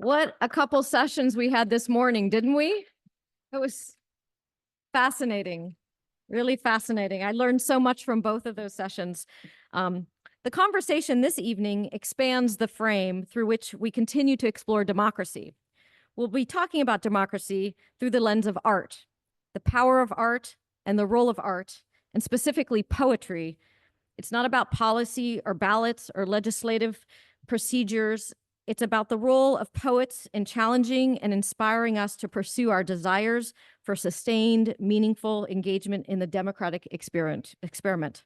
What a couple sessions we had this morning, didn't we? It was fascinating, really fascinating. I learned so much from both of those sessions. The conversation this evening expands the frame through which we continue to explore democracy. We'll be talking about democracy through the lens of art, the power of art and the role of art, and specifically poetry. It's not about policy or ballots or legislative procedures. It's about the role of poets in challenging and inspiring us to pursue our desires for sustained, meaningful engagement in the democratic experiment.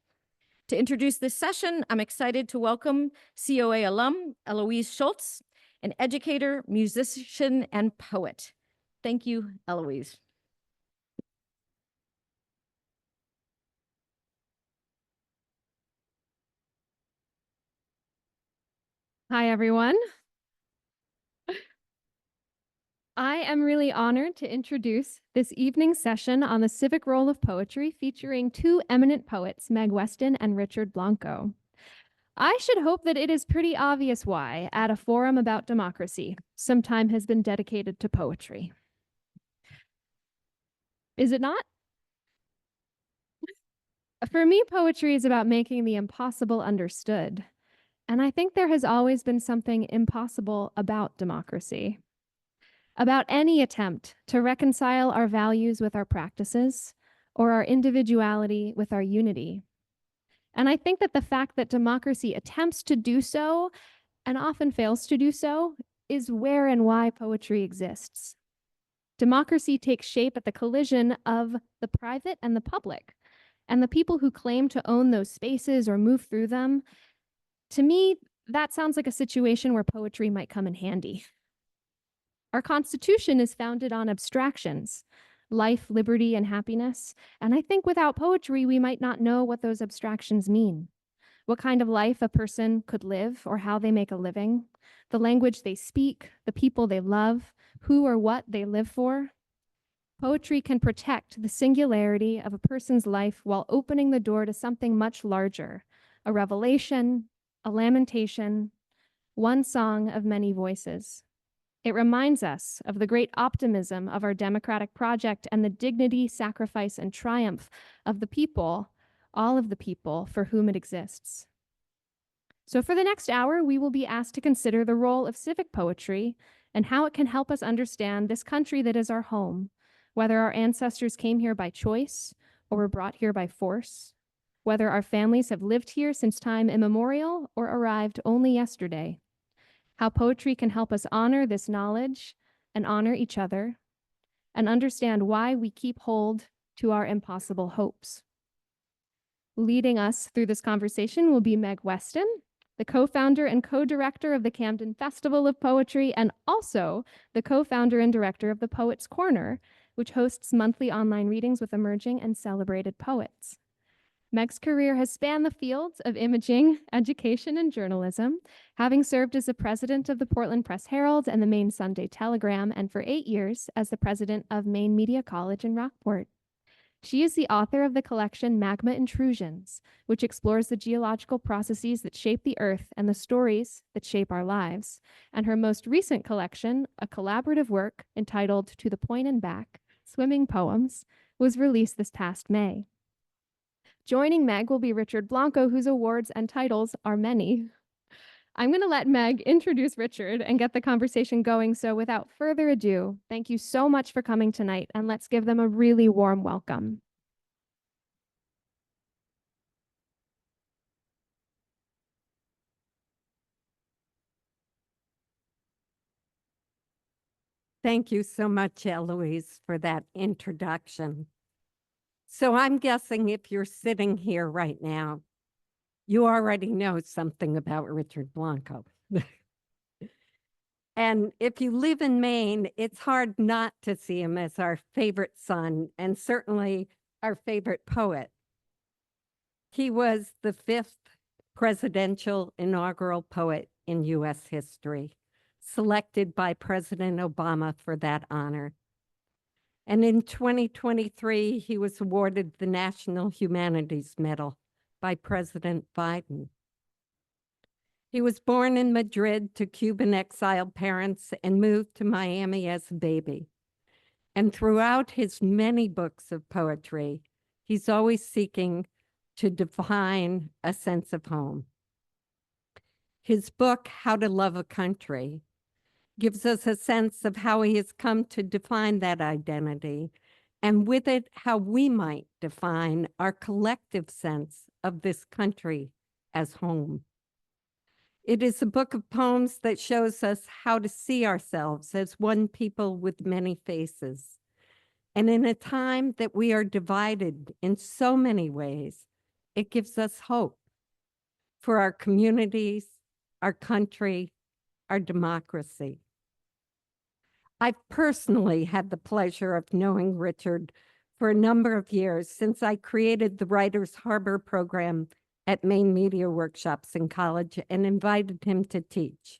To introduce this session, I'm excited to welcome COA alum Eloise Schultz, an educator, musician, and poet. Thank you, Eloise. Hi, everyone. I am really honored to introduce this evening's session on the civic role of poetry featuring two eminent poets, Meg Weston and Richard Blanco. I should hope that it is pretty obvious why, at a forum about democracy, some time has been dedicated to poetry. Is it not? For me, poetry is about making the impossible understood. And I think there has always been something impossible about democracy. About any attempt to reconcile our values with our practices or our individuality with our unity. And I think that the fact that democracy attempts to do so and often fails to do so is where and why poetry exists. Democracy takes shape at the collision of the private and the public, and the people who claim to own those spaces or move through them. To me, that sounds like a situation where poetry might come in handy. Our Constitution is founded on abstractions, life, liberty, and happiness. And I think without poetry, we might not know what those abstractions mean, what kind of life a person could live or how they make a living, the language they speak, the people they love, who or what they live for. Poetry can protect the singularity of a person's life while opening the door to something much larger, a revelation, a lamentation, one song of many voices. It reminds us of the great optimism of our democratic project and the dignity, sacrifice, and triumph of the people, all of the people for whom it exists. So for the next hour, we will be asked to consider the role of civic poetry and how it can help us understand this country that is our home, whether our ancestors came here by choice or were brought here by force, whether our families have lived here since time immemorial or arrived only yesterday. How poetry can help us honor this knowledge and honor each other and understand why we keep hold to our impossible hopes. Leading us through this conversation will be Meg Weston, the co-founder and co-director of the Camden Festival of Poetry and also the co-founder and director of the Poets' Corner, which hosts monthly online readings with emerging and celebrated poets. Meg's career has spanned the fields of imaging, education, and journalism, having served as the president of the Portland Press Herald and the Maine Sunday Telegram, and for 8 years as the president of Maine Media College in Rockport. She is the author of the collection Magma Intrusions, which explores the geological processes that shape the earth and the stories that shape our lives, and her most recent collection, a collaborative work entitled To the Point and Back, Swimming Poems, was released this past May. Joining Meg will be Richard Blanco, whose awards and titles are many. I'm going to let Meg introduce Richard and get the conversation going. So without further ado, thank you so much for coming tonight, and let's give them a really warm welcome. Thank you so much, Eloise, for that introduction. So I'm guessing if you're sitting here right now, you already know something about Richard Blanco. And if you live in Maine, it's hard not to see him as our favorite son and certainly our favorite poet. He was the 5th presidential inaugural poet in U.S. history, selected by President Obama for that honor. And in 2023, he was awarded the National Humanities Medal by President Biden. He was born in Madrid to Cuban exiled parents and moved to Miami as a baby. And throughout his many books of poetry, he's always seeking to define a sense of home. His book, How to Love a Country, gives us a sense of how he has come to define that identity, and with it, how we might define our collective sense of this country as home. It is a book of poems that shows us how to see ourselves as one people with many faces. And in a time that we are divided in so many ways, it gives us hope for our communities, our country, our democracy. I've personally had the pleasure of knowing Richard for a number of years since I created the Writers Harbor program at Maine Media Workshops in college and invited him to teach.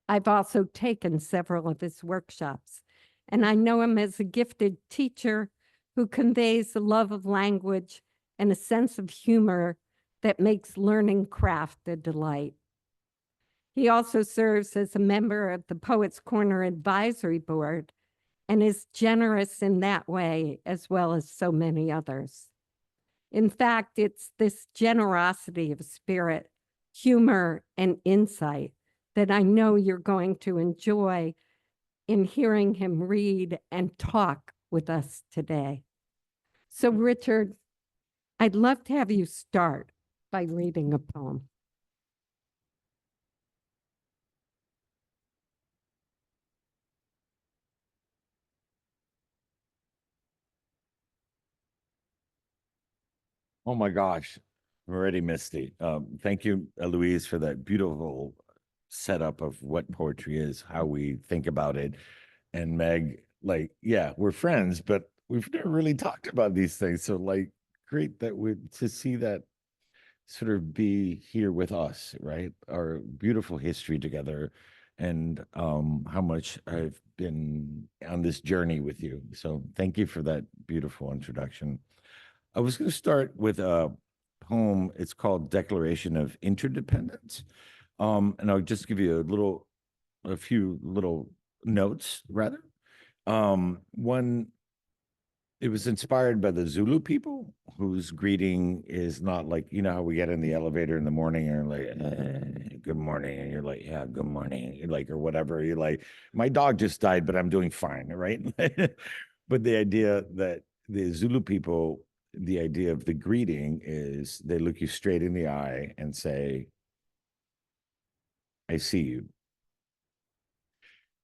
I've also taken several of his workshops, and I know him as a gifted teacher who conveys a love of language and a sense of humor that makes learning craft a delight. He also serves as a member of the Poets Corner Advisory Board and is generous in that way, as well as so many others. In fact, it's this generosity of spirit, humor, and insight that I know you're going to enjoy in hearing him read and talk with us today. So, Richard, I'd love to have you start by reading a poem. Oh my gosh, I'm already misty. Thank you, Louise, for that beautiful setup of what poetry is, how we think about it. And Meg, like, yeah, we're friends, but we've never really talked about these things. So, like, great that we to see that sort of be here with us, right? Our beautiful history together, and how much I've been on this journey with you. So, thank you for that beautiful introduction. I was going to start with a poem. It's called Declaration of Interdependence. And I'll just give you a few little notes, rather. One, it was inspired by the Zulu people, whose greeting is not like, you know, how we get in the elevator in the morning and you're like, good morning. And you're like, yeah, good morning. You're like, or whatever. You're like, my dog just died, but I'm doing fine, right? But the idea that the Zulu people, the idea of the greeting is they look you straight in the eye and say, I see you.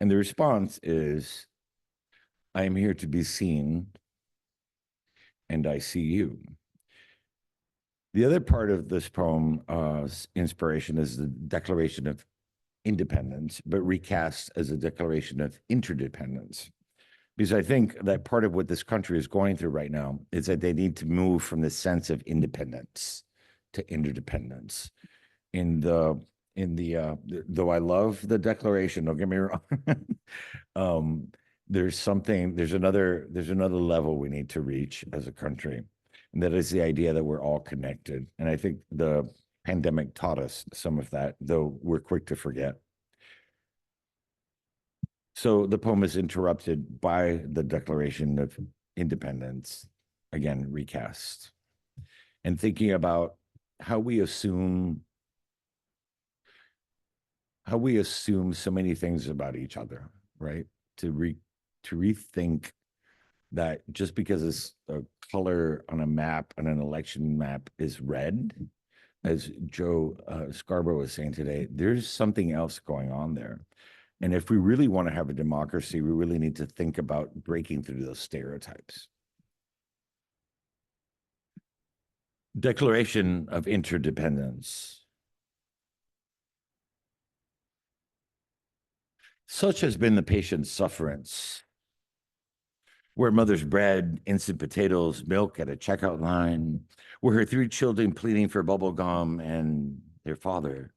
And the response is, I am here to be seen and I see you. The other part of this poem, inspiration, is the Declaration of Independence, but recast as a Declaration of Interdependence. Because I think that part of what this country is going through right now is that they need to move from the sense of independence to interdependence. Though I love the Declaration, don't get me wrong, there's another level we need to reach as a country, and that is the idea that we're all connected. And I think the pandemic taught us some of that, though we're quick to forget. So the poem is interrupted by the Declaration of Independence, again, recast, and thinking about how we assume so many things about each other, right? To rethink that just because a color on a map, on an election map, is red, as Joe Scarborough was saying today, there's something else going on there. And if we really want to have a democracy, we really need to think about breaking through those stereotypes. Declaration of Interdependence. Such has been the patient's sufferance, where mother's bread, instant potatoes, milk at a checkout line, where her 3 children pleading for bubble gum and their father,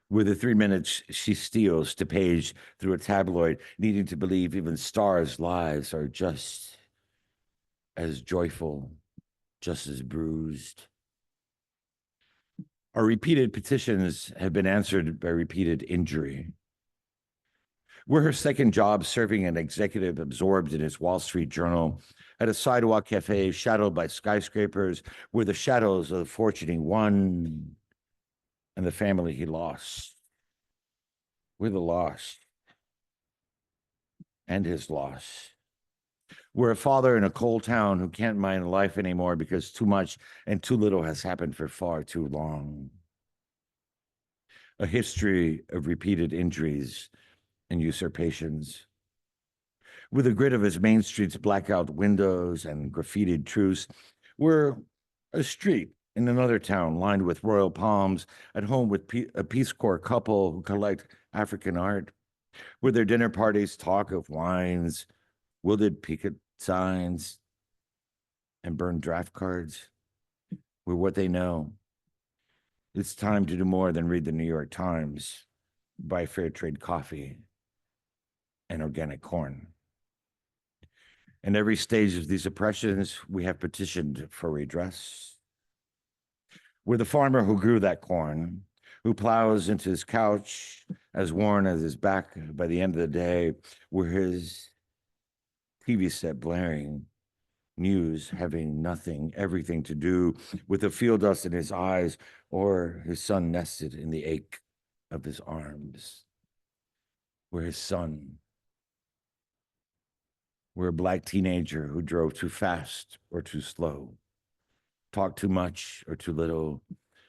where the 3 minutes she steals to page through a tabloid, needing to believe even stars' lives are just as joyful, just as bruised. Our repeated petitions have been answered by repeated injury. We're her second job serving an executive absorbed in his Wall Street Journal at a sidewalk cafe shadowed by skyscrapers where the shadows of the fortune he won and the family he lost. We're the lost and his loss. We're a father in a cold town who can't mind life anymore because too much and too little has happened for far too long. A history of repeated injuries and usurpations. With the grit of his Main Street's blackout windows and graffitied truce, we're a street in another town lined with royal palms, at home with a Peace Corps couple who collect African art, where their dinner parties talk of wines, wilted picket signs, and burned draft cards. We're what they know. It's time to do more than read the New York Times, buy fair trade coffee and organic corn. In every stage of these oppressions, we have petitioned for redress. We're the farmer who grew that corn, who plows into his couch as worn as his back by the end of the day. We're his TV set blaring, news having nothing, everything to do with the field dust in his eyes or his son nested in the ache of his arms. We're his son. We're a Black teenager who drove too fast or too slow, talked too much or too little,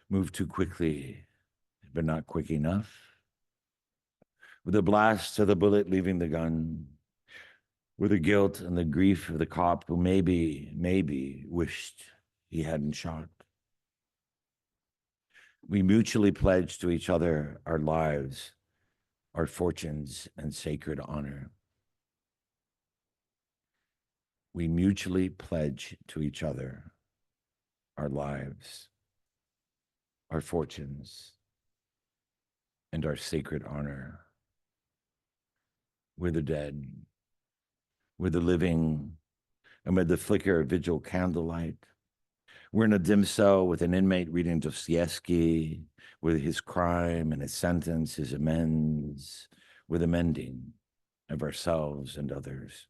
moved too quickly, but not quick enough. With the blast of the bullet leaving the gun, with the guilt and the grief of the cop who maybe wished he hadn't shot. We mutually pledge to each other our lives, our fortunes, and sacred honor. We mutually pledge to each other our lives, our fortunes, and our sacred honor. We're the dead. We're the living, amid the flicker of vigil candlelight. We're in a dim cell with an inmate reading Dostoevsky, with his crime and his sentence, his amends, with amending of ourselves and others.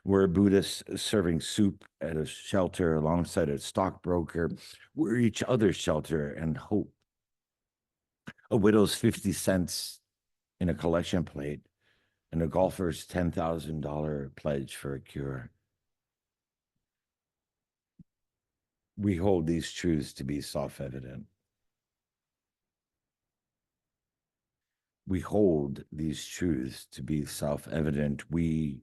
We're a Buddhist serving soup at a shelter alongside a stockbroker. We're each other's shelter and hope. A widow's 50 cents in a collection plate and a golfer's $10,000 pledge for a cure. We hold these truths to be self-evident. We hold these truths to be self-evident. We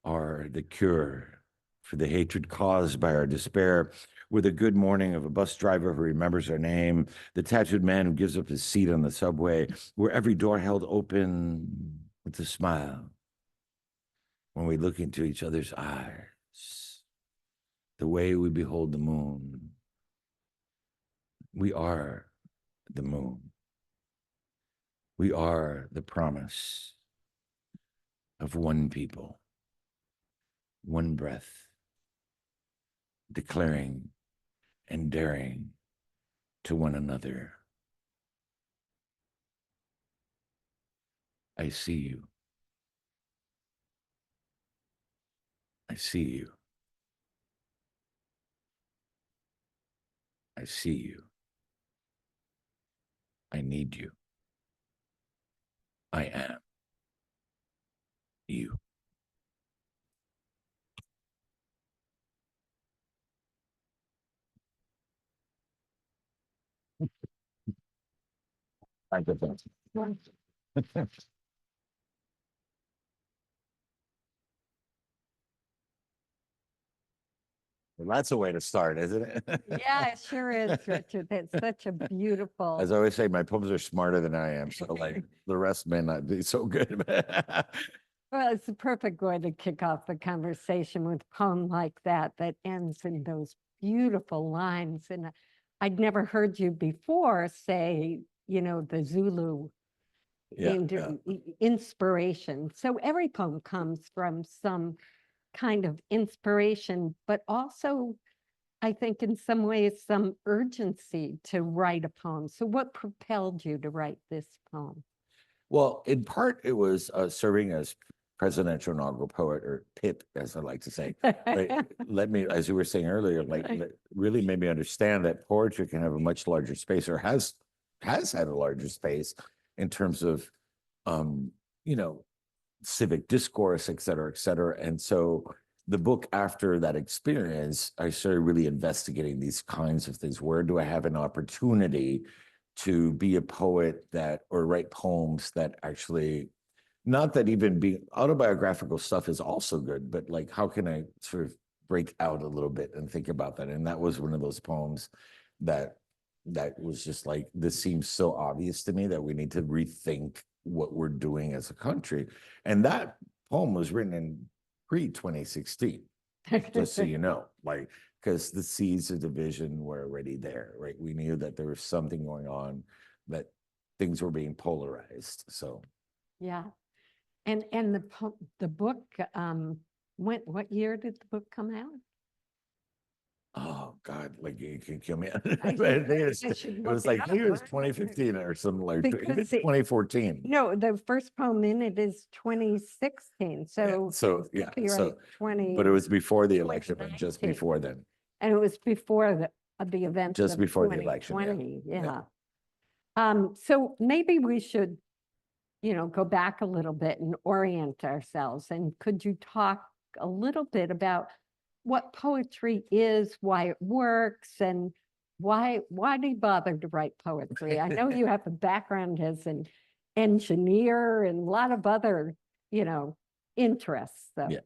are the cure for the hatred caused by our despair. We're the good morning of a bus driver who remembers our name, the tattooed man who gives up his seat on the subway, where every door held open with a smile when we look into each other's eyes, the way we behold the moon. We are the moon. We are the promise of one people, one breath, declaring and daring to one another. I see you. I see you. I see you. I need you. I am you. I get that. Well, that's a way to start, isn't it? Yeah, it sure is, Richard. It's such a beautiful. As I always say, my poems are smarter than I am, so like the rest may not be so good. Well, it's the perfect way to kick off the conversation with a poem like that ends in those beautiful lines. And I'd never heard you before say, the Zulu Yeah, yeah. inspiration. So every poem comes from some kind of inspiration, but also I think in some ways, some urgency to write a poem. So what propelled you to write this poem? Well, in part, it was serving as presidential inaugural poet, or PIP, as I like to say. Let me, as you were saying earlier, really made me understand that poetry can have a much larger space, or has had a larger space in terms of, you know, civic discourse, et cetera, et cetera. And so the book, after that experience, I started really investigating these kinds of things. Where do I have an opportunity to be a poet that, or write poems that actually, not that even being autobiographical stuff is also good, but like, how can I sort of break out a little bit and think about that? And that was one of those poems that was just like, this seems so obvious to me that we need to rethink what we're doing as a country. And that poem was written in pre-2016, just so you know, like, because the seeds of division were already there, right? We knew that there was something going on, that things were being polarized. So Yeah. And the book, what year did the book come out? oh God, like you can kill me. I I think I should it look was it like, I think it up. was 2015 or something, like Because even it- 2014. No, the first poem in it is 2016. So So yeah, copyright so 20. but it was before the election, but just 2019. before then. And it was before the events Just of before the election, yeah. 2020. Yeah. Yeah. So maybe we should, go back a little bit and orient ourselves. And could you talk a little bit about what poetry is, why it works, and why do you bother to write poetry? I know you have a background as an engineer and a lot of other, interests. So. Yeah.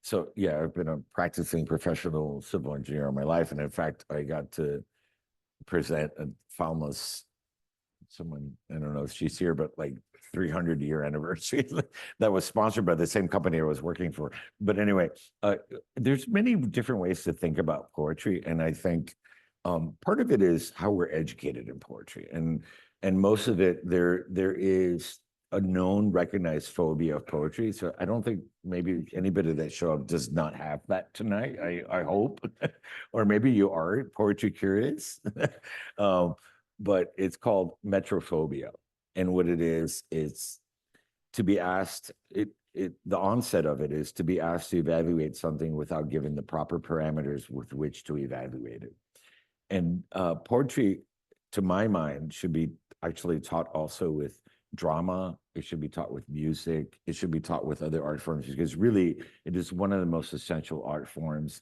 So yeah, I've been a practicing professional civil engineer all my life. And in fact, I got to present a Falmouth, someone, I don't know if she's here, but like 300-year anniversary that was sponsored by the same company I was working for. But anyway, there's many different ways to think about poetry. And I think part of it is how we're educated in poetry. And most of it, there is a known recognized phobia of poetry. So I don't think maybe anybody that show up does not have that tonight. I hope, or maybe you are poetry curious. But it's called metrophobia. And what it is, it's to be asked, the onset of it is to be asked to evaluate something without given the proper parameters with which to evaluate it. And poetry, to my mind, should be actually taught also with drama. It should be taught with music. It should be taught with other art forms, because really it is one of the most essential art forms.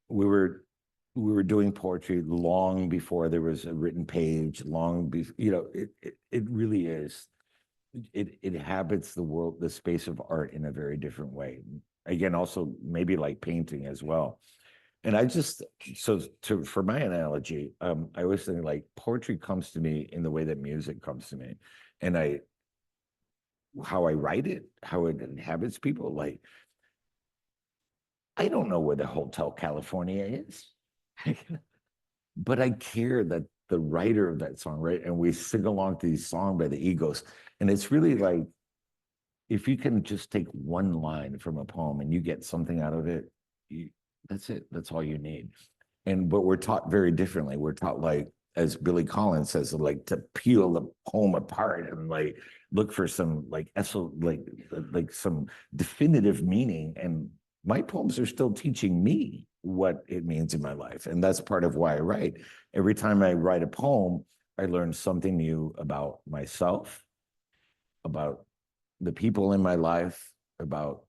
We were doing poetry long before there was a written page, long before, it really is. It inhabits the world, the space of art in a very different way. Again, also maybe like painting as well. And I just, for my analogy, I always think like poetry comes to me in the way that music comes to me. And how I write it, how it inhabits people. Like, I don't know where the Hotel California is, but I care that the writer of that song, right? And we sing along to these songs by the Eagles. And it's really like, if you can just take one line from a poem and you get something out of it, that's it. That's all you need. But we're taught very differently. We're taught, like, as Billy Collins says, like to peel the poem apart and like look for some like some definitive meaning. And my poems are still teaching me what it means in my life. And that's part of why I write. Every time I write a poem, I learn something new about myself, about the people in my life, about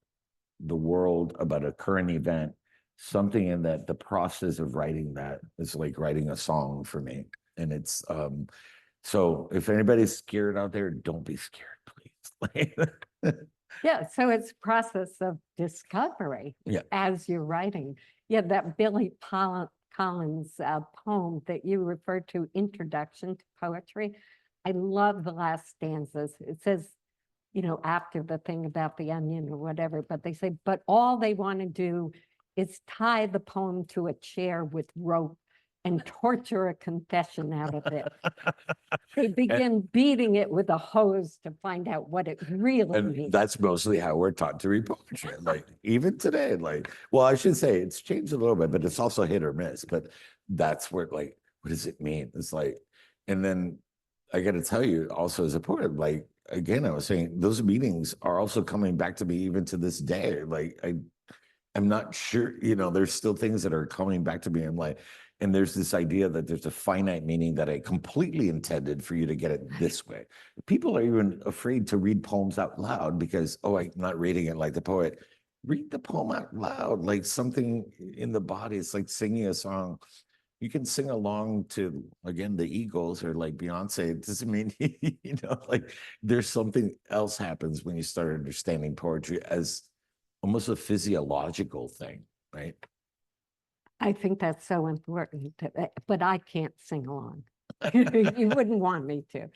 the world, about a current event. Something in that the process of writing that is like writing a song for me. And it's so if anybody's scared out there, don't be scared, please. Yeah, so it's a process of discovery as you're writing. Yeah, that Billy Collins poem that you referred to, Introduction to Poetry. I love the last stanzas. It says, after the thing about the onion or whatever, but they say, but all they want to do is tie the poem to a chair with rope and torture a confession out of it. They begin beating it with a hose to find out what it really And means. that's mostly how we're taught to read poetry. Like even today, like, well, I should say it's changed a little bit, but it's also hit or miss. But that's where like, what does it mean? It's like, and then I got to tell you also as a poet, like, again, I was saying those meanings are also coming back to me even to this day. Like I'm not sure, you know, there's still things that are coming back to me. I'm like, and there's this idea that there's a finite meaning that I completely intended for you to get it this way. People are even afraid to read poems out loud because, oh, I'm not reading it like the poet. Read the poem out loud, like something in the body. It's like singing a song. You can sing along to, again, the Eagles or like Beyonce. It doesn't mean, you know, like there's something else happens when you start understanding poetry as almost a physiological thing, right? I think that's so important, but I can't sing along. You wouldn't want me to.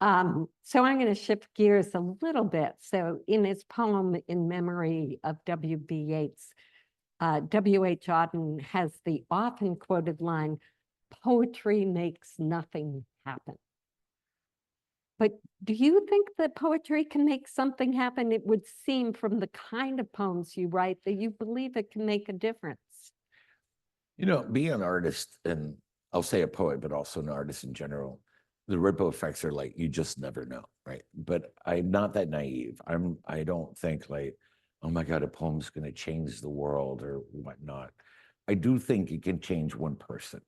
So I'm going to shift gears a little bit. So in his poem In Memory of W.B. Yeats, W.H. Auden has the often quoted line, "Poetry makes nothing happen." But do you think that poetry can make something happen? It would seem from the kind of poems you write that you believe it can make a difference. You know, being an artist, and I'll say a poet, but also an artist in general, the ripple effects are like, you just never know, right? But I'm not that naive. I don't think like, oh my God, a poem's going to change the world or whatnot. I do think it can change one person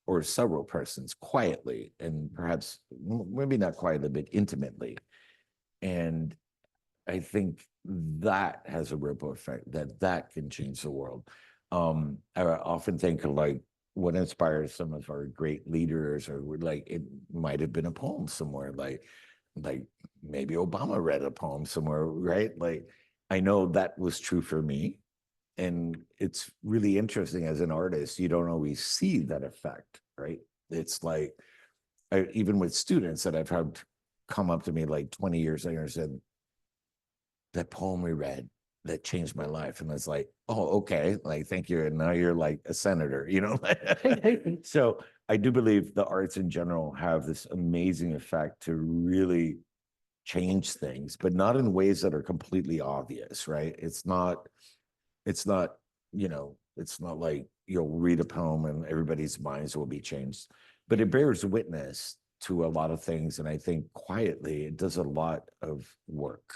or several persons quietly and perhaps maybe not quietly, but intimately. And I think that has a ripple effect that can change the world. I often think of like what inspires some of our great leaders, or like it might have been a poem somewhere, like maybe Obama read a poem somewhere, right? Like I know that was true for me. And it's really interesting as an artist, you don't always see that effect, right? It's like even with students that I've had come up to me like 20 years later and said, that poem we read that changed my life. And I was like, oh, okay, like, thank you. And now you're like a senator, you know? So I do believe the arts in general have this amazing effect to really change things, but not in ways that are completely obvious, right? It's not, you know, it's not like you'll read a poem and everybody's minds will be changed, but it bears witness to a lot of things. And I think quietly it does a lot of work.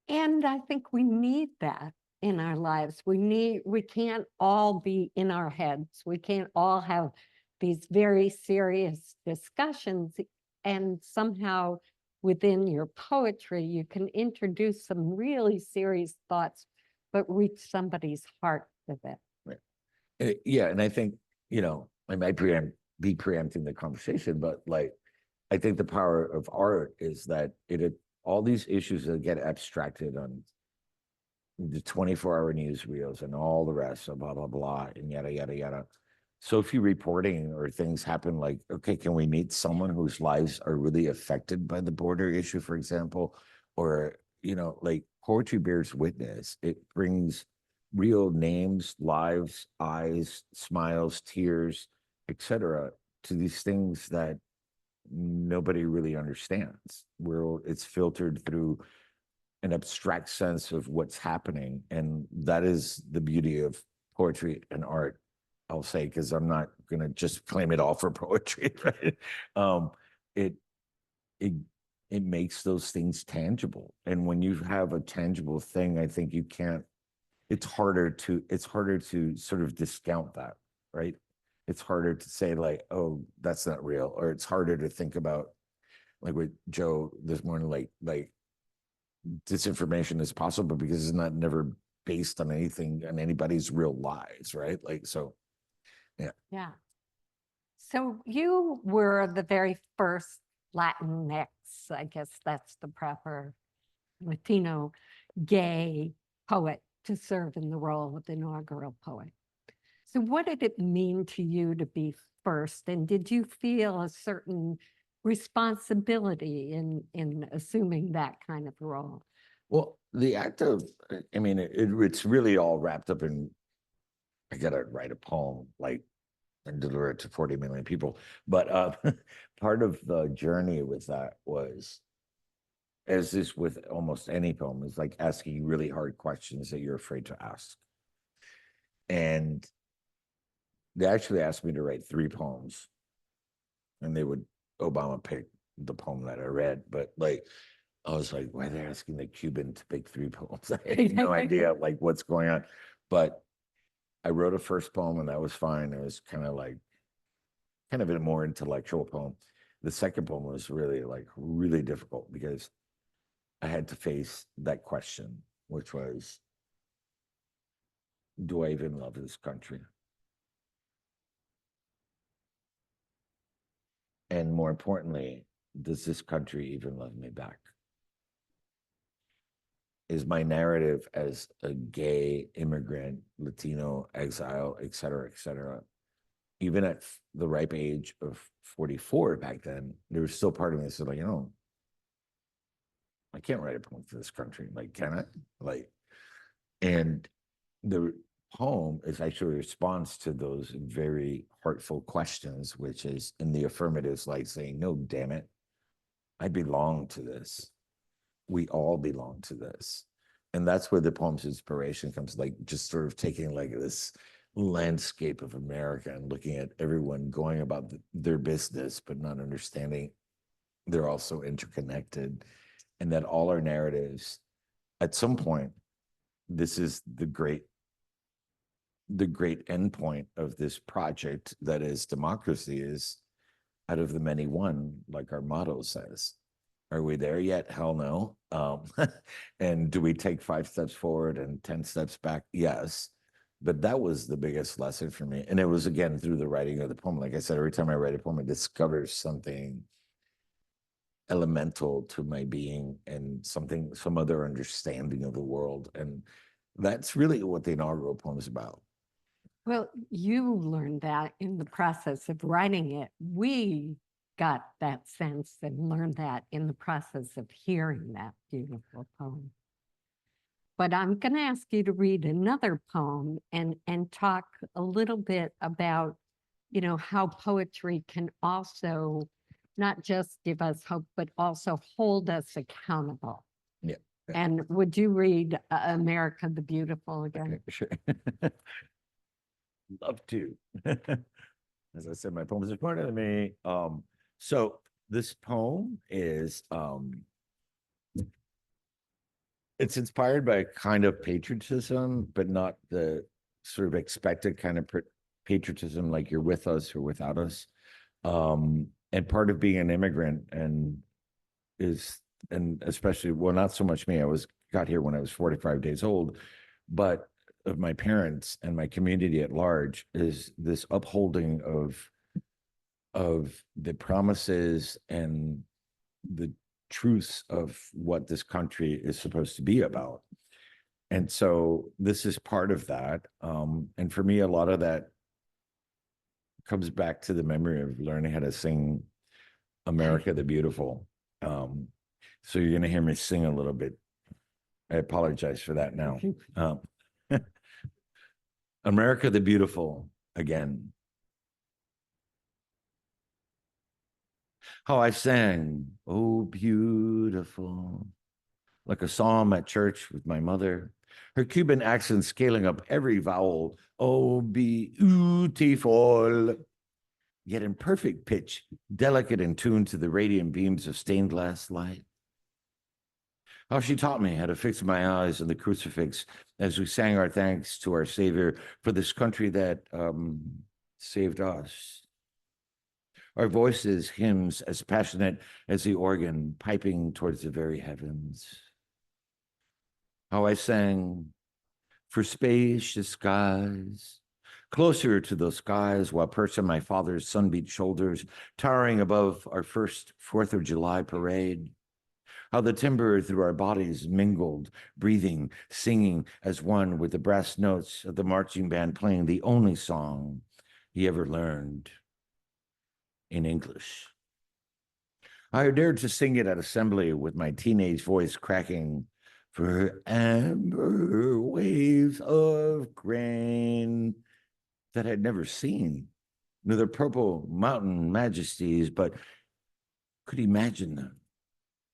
And I think we need that in our lives. We can't all be in our heads. We can't all have these very serious discussions. And somehow within your poetry, you can introduce some really serious thoughts, but reach somebody's heart with it. Right. Yeah. And I think, you know, I might be preempting the conversation, but like, I think the power of art is that all these issues that get abstracted on the 24-hour newsreels and all the rest of blah, blah, blah, and yada, yada, yada. So few reporting or things happen like, okay, can we meet someone whose lives are really affected by the border issue, for example? Or, you know, like poetry bears witness. It brings real names, lives, eyes, smiles, tears, etc., to these things that nobody really understands, where it's filtered through an abstract sense of what's happening. And that is the beauty of poetry and art, I'll say, because I'm not going to just claim it all for poetry, right? It makes those things tangible. And when you have a tangible thing, I think it's harder to sort of discount that, right? It's harder to say like, oh, that's not real, or it's harder to think about, like with Joe this morning, like disinformation is possible because it's never based on anything, on anybody's real lives, right? Like, so, yeah. Yeah. So you were the very first Latinx, I guess that's the proper Latino gay poet to serve in the role of inaugural poet. So what did it mean to you to be first? And did you feel a certain responsibility in assuming that kind of role? Well, the act of, I mean, it's really all wrapped up in, I gotta write a poem, like and deliver it to 40 million people. But part of the journey with that was, as is with almost any poem, is like asking really hard questions that you're afraid to ask. And they actually asked me to write 3 poems, and they would Obama pick the poem that I read, but like I was like, why are they asking the Cuban to pick 3 poems? I had no idea like what's going on. But I wrote a first poem, and that was fine. It was kind of a more intellectual poem. The second poem was really difficult because I had to face that question, which was, do I even love this country? And more importantly, does this country even love me back? Is my narrative as a gay immigrant, Latino, exile, et cetera, even at the ripe age of 44 back then, there was still part of me that said, like, I can't write a poem for this country. Like, can I? Like, and the poem is actually a response to those very heartful questions, which is in the affirmatives, like saying, no, damn it, I belong to this. We all belong to this. And that's where the poem's inspiration comes, like just sort of taking like this landscape of America and looking at everyone going about their business, but not understanding they're also interconnected, and that all our narratives, at some point, this is the great endpoint of this project that is democracy, is out of the many one, like our motto says. Are we there yet? Hell no. And do we take 5 steps forward and 10 steps back? Yes. But that was the biggest lesson for me. And it was, again, through the writing of the poem. Like I said, every time I write a poem, I discover something elemental to my being and some other understanding of the world. And that's really what the inaugural poem is about. Well, you learned that in the process of writing it. We got that sense and learned that in the process of hearing that beautiful poem. But I'm going to ask you to read another poem and talk a little bit about, how poetry can also not just give us hope, but also hold us accountable. Yeah. And would you read America the Beautiful again? Okay, sure. Love to. As I said, my poem is important to me. So this poem is it's inspired by a kind of patriotism, but not the sort of expected kind of patriotism, like you're with us or without us. And part of being an immigrant and especially, well, not so much me, got here when I was 45 days old, but of my parents and my community at large, is this upholding of the promises and the truths of what this country is supposed to be about. And so this is part of that. And for me, a lot of that comes back to the memory of learning how to sing America the Beautiful. So you're going to hear me sing a little bit. I apologize for that now. America the Beautiful again. How I sang, oh, beautiful, like a psalm at church with my mother, her Cuban accent scaling up every vowel, oh, beautiful, yet in perfect pitch, delicate and tuned to the radiant beams of stained glass light. How she taught me how to fix my eyes on the crucifix as we sang our thanks to our Savior for this country that saved us. Our voices, hymns as passionate as the organ, piping towards the very heavens. How I sang, for spacious skies, closer to those skies while perched on my father's sunbeat shoulders, towering above our first 4th of July parade. How the timber through our bodies mingled, breathing, singing as one with the brass notes of the marching band playing the only song he ever learned in English. I dared to sing it at assembly with my teenage voice cracking, for amber waves of grain that I'd never seen nor the purple mountain majesties, but could imagine them.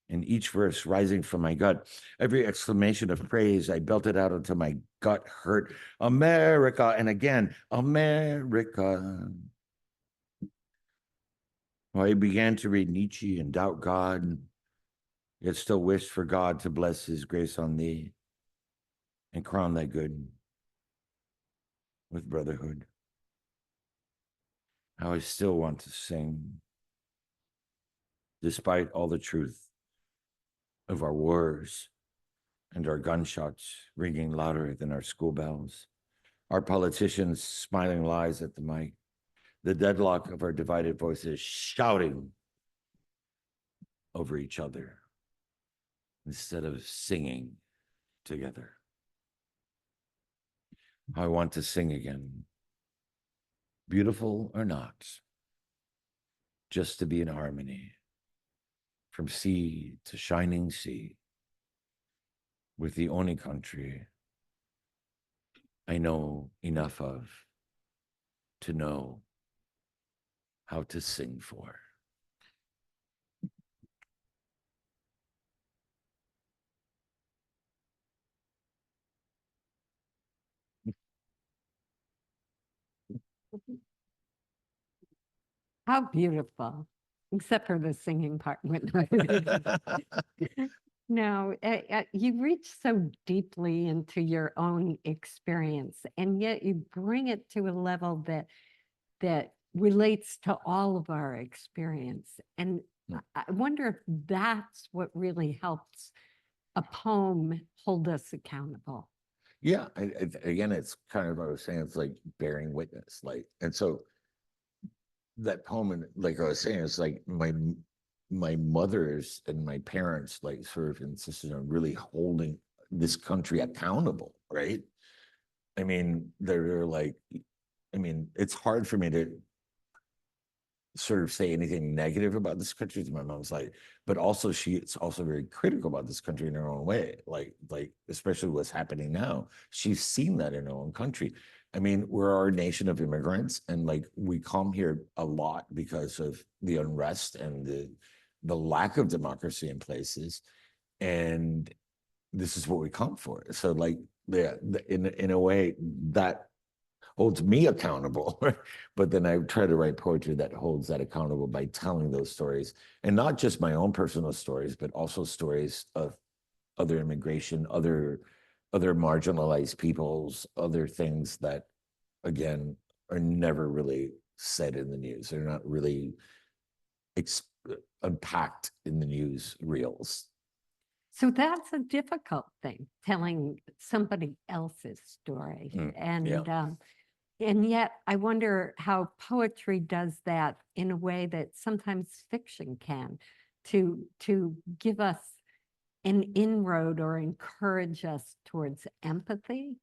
And each verse rising from my gut, every exclamation of praise, I belted out until my gut hurt. America, and again, America. Well, I began to read Nietzsche and doubt God, yet still wished for God to bless his grace on thee and crown thy good with brotherhood. How I still want to sing, despite all the truth of our wars and our gunshots ringing louder than our school bells, our politicians smiling lies at the mic, the deadlock of our divided voices shouting over each other instead of singing together. I want to sing again, beautiful or not, just to be in harmony, from sea to shining sea, with the only country I know enough of to know how to sing for. How beautiful, except for the singing part. No, you reach so deeply into your own experience, and yet you bring it to a level that relates to all of our experience. And I wonder if that's what really helps a poem hold us accountable. Yeah, again, it's kind of what I was saying, it's like bearing witness, like, and so that poem, and like I was saying, it's like my mother's and my parents like sort of insisted on really holding this country accountable, right? I mean, they're like, I mean, it's hard for me to sort of say anything negative about this country to my mom's like, but also it's also very critical about this country in her own way, like especially what's happening now. She's seen that in her own country. I mean, we're a nation of immigrants, and like we come here a lot because of the unrest and the lack of democracy in places, and this is what we come for. So like, yeah, in a way that holds me accountable, but then I try to write poetry that holds that accountable by telling those stories, and not just my own personal stories, but also stories of other immigration, other marginalized peoples, other things that, again, are never really said in the news. They're not really unpacked in the news reels. So that's a difficult thing, telling somebody else's story. And yet I wonder how poetry does that in a way that sometimes fiction can, to give us an inroad or encourage us towards empathy.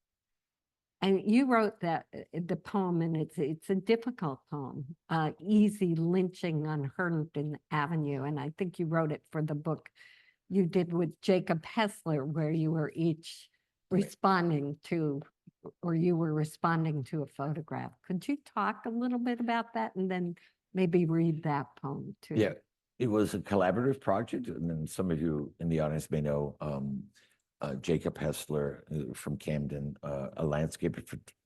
And you wrote that the poem, and it's a difficult poem, Easy Lynching on Herndon Avenue. And I think you wrote it for the book you did with Jacob Hessler, where you were each responding to, or you were responding to a photograph. Could you talk a little bit about that and then maybe read that poem too? Yeah, it was a collaborative project. And then some of you in the audience may know Jacob Hessler from Camden, a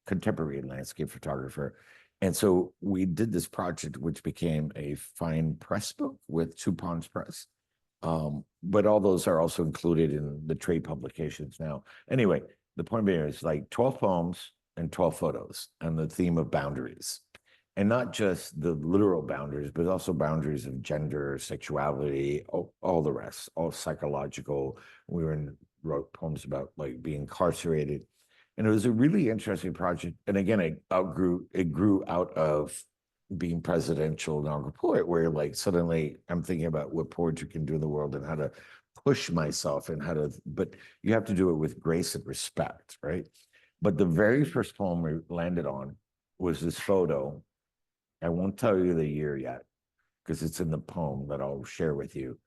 contemporary landscape photographer. And so we did this project, which became a fine press book with Two Ponds Press. But all those are also included in the trade publications now. Anyway, the point being is like 12 poems and 12 photos on the theme of boundaries. And not just the literal boundaries, but also boundaries of gender, sexuality, all the rest, all psychological. Wrote poems about like being incarcerated. And it was a really interesting project. And again, it grew out of being presidential inaugural poet, where like suddenly I'm thinking about what poetry can do in the world and how to push myself and but you have to do it with grace and respect, right? But the very first poem we landed on was this photo. I won't tell you the year yet because it's in the poem that I'll share with you.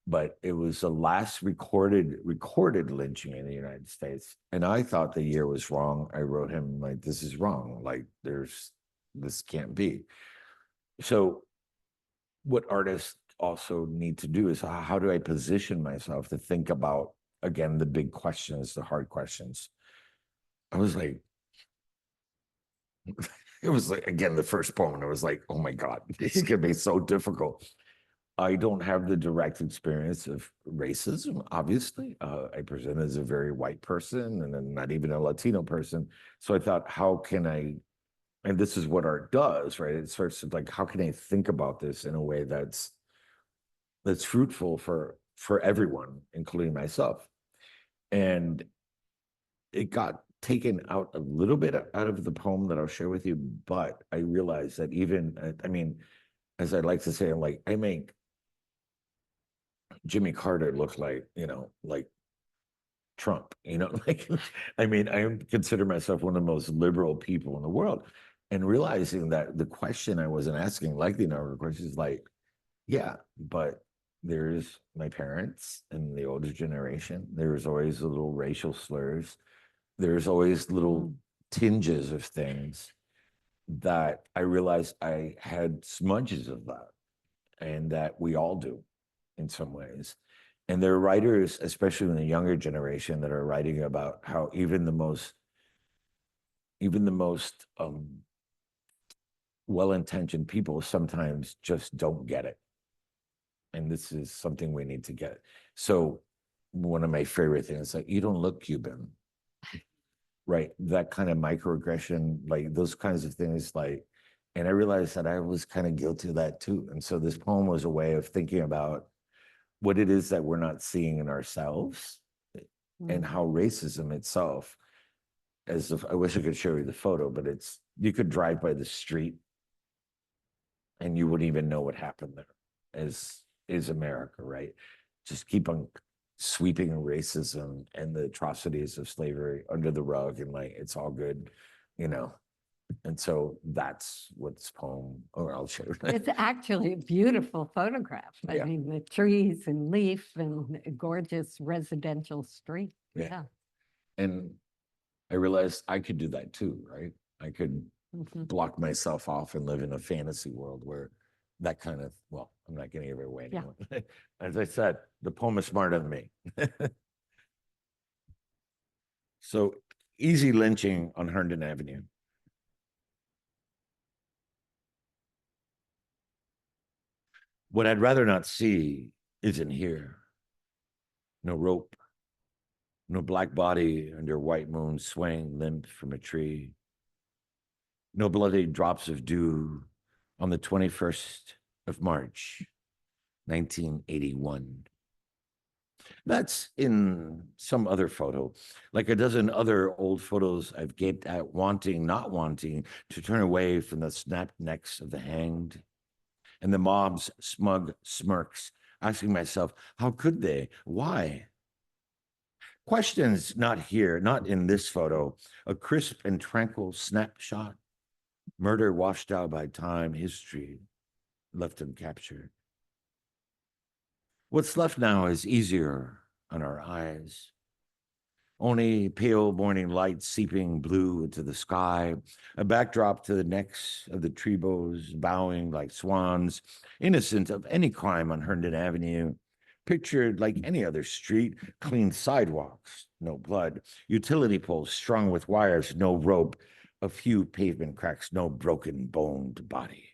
But it was the last recorded lynching in the United States. And I thought the year was wrong. I wrote him like, this is wrong. Like this can't be. So what artists also need to do is how do I position myself to think about, again, the big questions, the hard questions. I was like, it was like, again, the first poem, and I was like, oh my God, this is gonna be so difficult. I don't have the direct experience of racism, obviously. I present as a very white person and I'm not even a Latino person. So I thought, how can I, and this is what art does, right? It starts to like, how can I think about this in a way that's fruitful for everyone, including myself? And it got taken out a little bit out of the poem that I'll share with you, but I realized that even, I mean, as I like to say, I'm like, I make Jimmy Carter look like, like Trump, like, I mean, I consider myself one of the most liberal people in the world. And realizing that the question I wasn't asking, like the inaugural question, is like, yeah, but there's my parents and the older generation. There's always little racial slurs. There's always little tinges of things that I realized I had smudges of that, and that we all do in some ways. And there are writers, especially in the younger generation, that are writing about how even the most well-intentioned people sometimes just don't get it. And this is something we need to get. So one of my favorite things is like, you don't look Cuban, right? That kind of microaggression, like those kinds of things, like, and I realized that I was kind of guilty of that too. And so this poem was a way of thinking about what it is that we're not seeing in ourselves, and how racism itself, as if, I wish I could show you the photo, but it's, you could drive by the street and you wouldn't even know what happened there, as is America, right? Just keep on sweeping racism and the atrocities of slavery under the rug, and like, it's all good, And so that's what this poem, or I'll show you. It's actually a beautiful photograph. I Yeah. mean, the trees and leaf and a gorgeous residential street. Yeah. Yeah. And I realized I could do that too, right? I could Mhm. block myself off and live in a fantasy world where that kind of, well, I'm not getting every way Yeah. anymore. As I said, the poem is smarter than me. So easy lynching on Herndon Avenue. What I'd rather not see isn't here. No rope, no black body under white moon swaying limp from a tree. No bloody drops of dew on the 21st of March, 1981. That's in some other photo, like a dozen other old photos I've gaped at, not wanting to turn away from the snapped necks of the hanged, and the mob's smug smirks, asking myself, how could they? Why? Questions not here, not in this photo, a crisp and tranquil snapshot, murder washed out by time, history left uncaptured. What's left now is easier on our eyes. Only pale morning light seeping blue into the sky, a backdrop to the necks of the tree boughs bowing like swans, innocent of any crime on Herndon Avenue, pictured like any other street, clean sidewalks, no blood, utility poles strung with wires, no rope, a few pavement cracks, no broken boned body.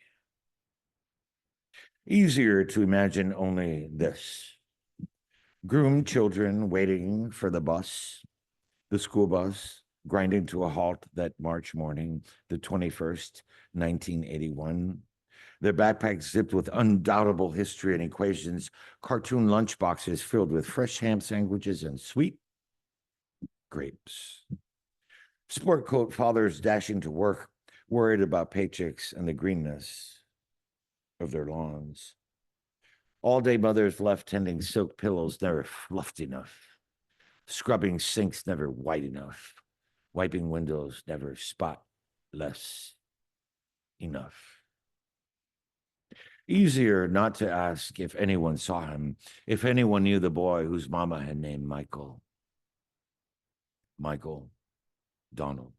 Easier to imagine only this. Groomed children waiting for the school bus, grinding to a halt that March morning, the 21st, 1981. Their backpacks zipped with undoubtable history and equations, cartoon lunchboxes filled with fresh ham sandwiches and sweet grapes. Sport coat fathers dashing to work, worried about paychecks and the greenness of their lawns. All-day mothers left tending silk pillows never fluffed enough, scrubbing sinks never white enough, wiping windows never spotless enough. Easier not to ask if anyone saw him, if anyone knew the boy whose mama had named Michael. Michael Donald.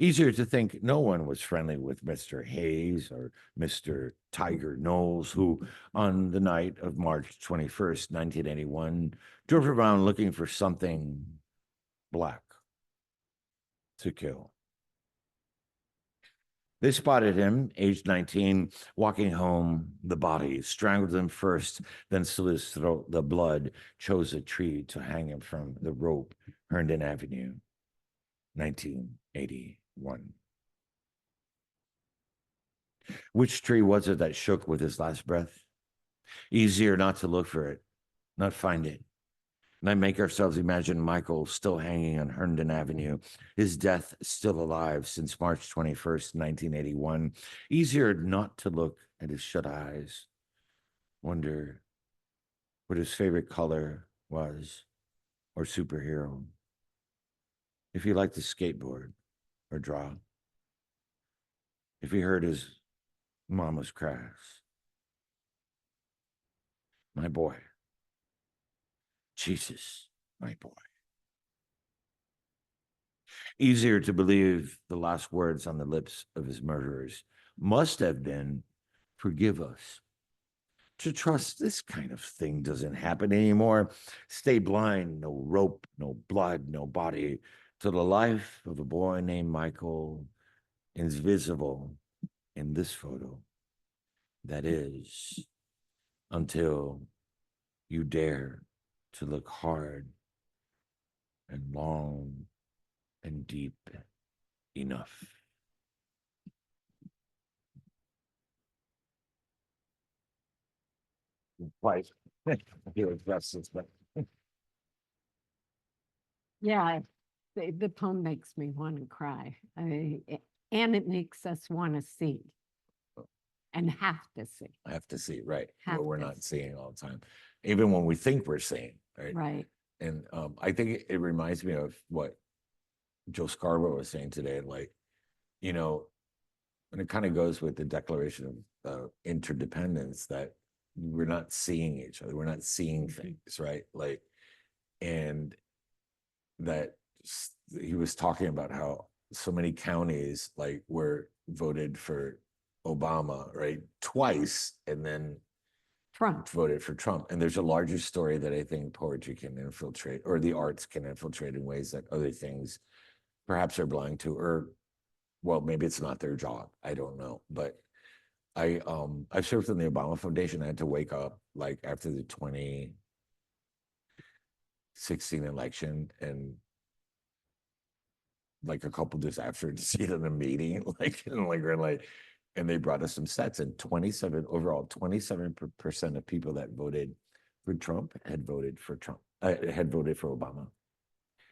Easier to think no one was friendly with Mr. Hayes or Mr. Tiger Knowles, who on the night of March 21st, 1981, drove around looking for something black to kill. They spotted him, aged 19, walking home, the body, strangled him first, then slit his throat. The blood chose a tree to hang him from the rope, Herndon Avenue, 1981. Which tree was it that shook with his last breath? Easier not to look for it, not find it. And I make ourselves imagine Michael still hanging on Herndon Avenue, his death still alive since March 21st, 1981. Easier not to look at his shut eyes, wonder what his favorite color was or superhero. If he liked to skateboard or draw. If he heard his mama's cries. My boy. Jesus, my boy. Easier to believe the last words on the lips of his murderers must have been, forgive us. To trust this kind of thing doesn't happen anymore. Stay blind, no rope, no blood, no body, till the life of a boy named Michael is visible in this photo. That is, until you dare to look hard and long and deep enough. Twice. I feel it's justice, but Yeah, the poem makes me want to cry. And it makes us want to see and have to see. I have to see, right? Have What we're to not seeing all the time, even when we think we're seeing, right? Right. And I think it reminds me of what Joe Scarborough was saying today, like, you know, and it kind of goes with the Declaration of Interdependence, that we're not seeing each other, we're not seeing things, right? Like, and that he was talking about how so many counties like were voted for Obama, right, twice, and then Trump. voted for Trump. And there's a larger story that I think poetry can infiltrate, or the arts can infiltrate in ways that other things perhaps are blind to, or well, maybe it's not their job. I don't know. But I've served in the Obama Foundation. I had to wake up like after the 2016 election and like a couple days after to see it in a meeting, like, and like we're like, and they brought us some sets, and 27% of people that voted for Trump had voted for Obama.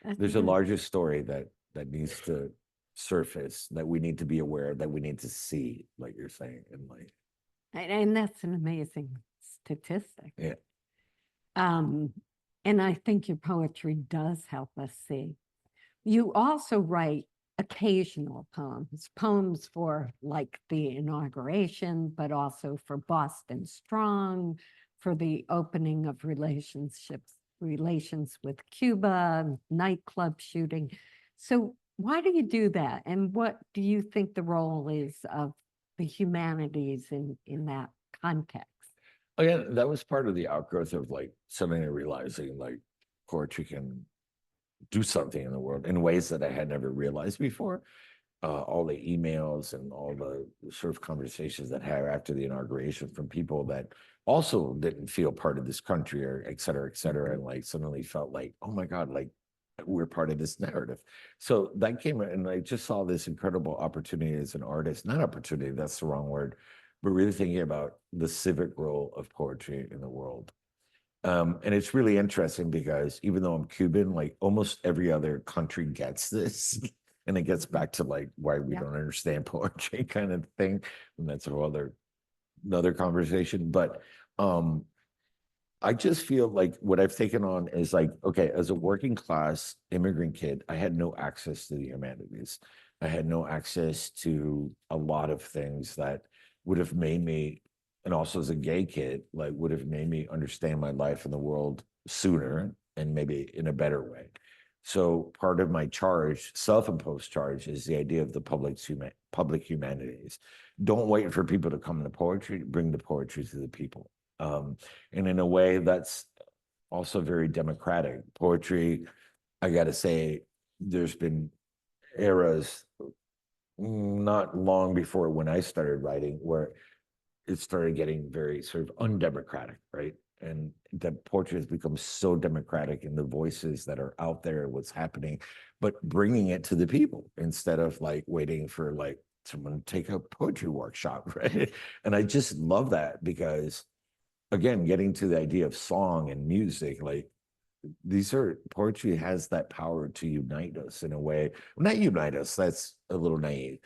That's There's a good. larger story that needs to surface, that we need to be aware of, that we need to see, like you're saying, and like, And that's an amazing statistic. yeah. And I think your poetry does help us see. You also write occasional poems for like the inauguration, but also for Boston Strong, for the opening of relations with Cuba, nightclub shooting. So why do you do that? And what do you think the role is of the humanities in that context? Again, that was part of the outgrowth of like suddenly realizing like poetry can do something in the world in ways that I had never realized before. All the emails and all the sort of conversations that I had after the inauguration from people that also didn't feel part of this country, or et cetera, and like suddenly felt like, oh my God, like we're part of this narrative. So that came, and I just saw this incredible opportunity as an artist, not opportunity, that's the wrong word, but really thinking about the civic role of poetry in the world. And it's really interesting because even though I'm Cuban, like almost every other country gets this. And it gets back to like why we don't understand poetry kind of thing. And that's a whole another conversation. But I just feel like what I've taken on is like, okay, as a working class immigrant kid, I had no access to the humanities. I had no access to a lot of things that would have made me, and also as a gay kid, like would have made me understand my life in the world sooner and maybe in a better way. So part of my charge, self-imposed charge, is the idea of the public humanities. Don't wait for people to come to poetry, bring the poetry to the people. And in a way that's also very democratic. Poetry, I gotta say, there's been eras not long before when I started writing where it started getting very sort of undemocratic, right? And that poetry has become so democratic in the voices that are out there, what's happening, but bringing it to the people instead of like waiting for like someone to take a poetry workshop, right? And I just love that because, again, getting to the idea of song and music, like poetry has that power to unite us in a way. Well, not unite us, that's a little naive,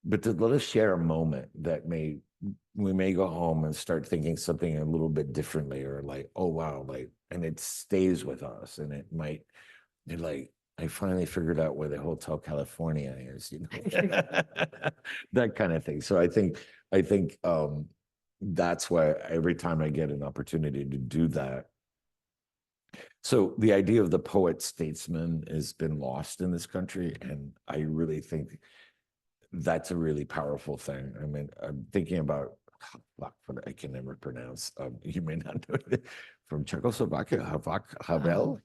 but to let us share a moment that we may go home and start thinking something a little bit differently, or like, oh wow, like, and it stays with us, and it might, and like, I finally figured out where the Hotel California is, you know, that kind of thing. So I think that's why every time I get an opportunity to do that. So the idea of the poet statesman has been lost in this country, and I really think that's a really powerful thing. I mean, I'm thinking about I can never pronounce. You may not know it, from Czechoslovakia, Havel,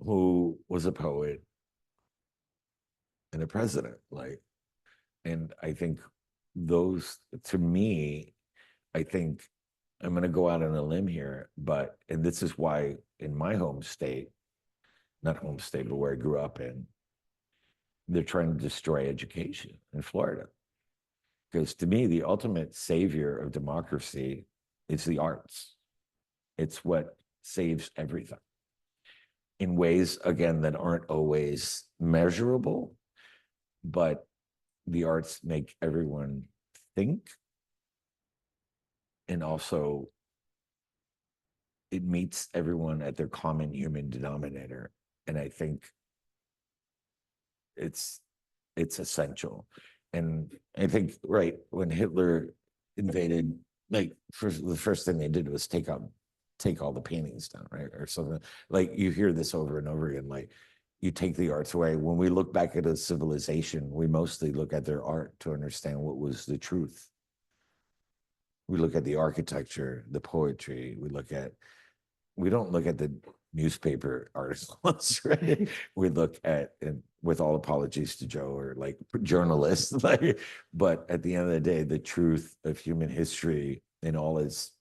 who was a poet and a president. Like, and I think those, to me, I think I'm going to go out on a limb here, and this is why in my home state, not home state, but where I grew up in, they're trying to destroy education in Florida. Because to me, the ultimate savior of democracy is the arts. It's what saves everything in ways, again, that aren't always measurable, but the arts make everyone think. And also, it meets everyone at their common human denominator. And I think it's essential. And I think, right, when Hitler invaded, like, the first thing they did was take all the paintings down, right? Or something. Like, you hear this over and over again, like, you take the arts away. When we look back at a civilization, we mostly look at their art to understand what was the truth. We look at the architecture, the poetry, we don't look at the newspaper articles, right? We look at, and with all apologies to Joe, or like journalists, like, but at the end of the day, the truth of human history in all its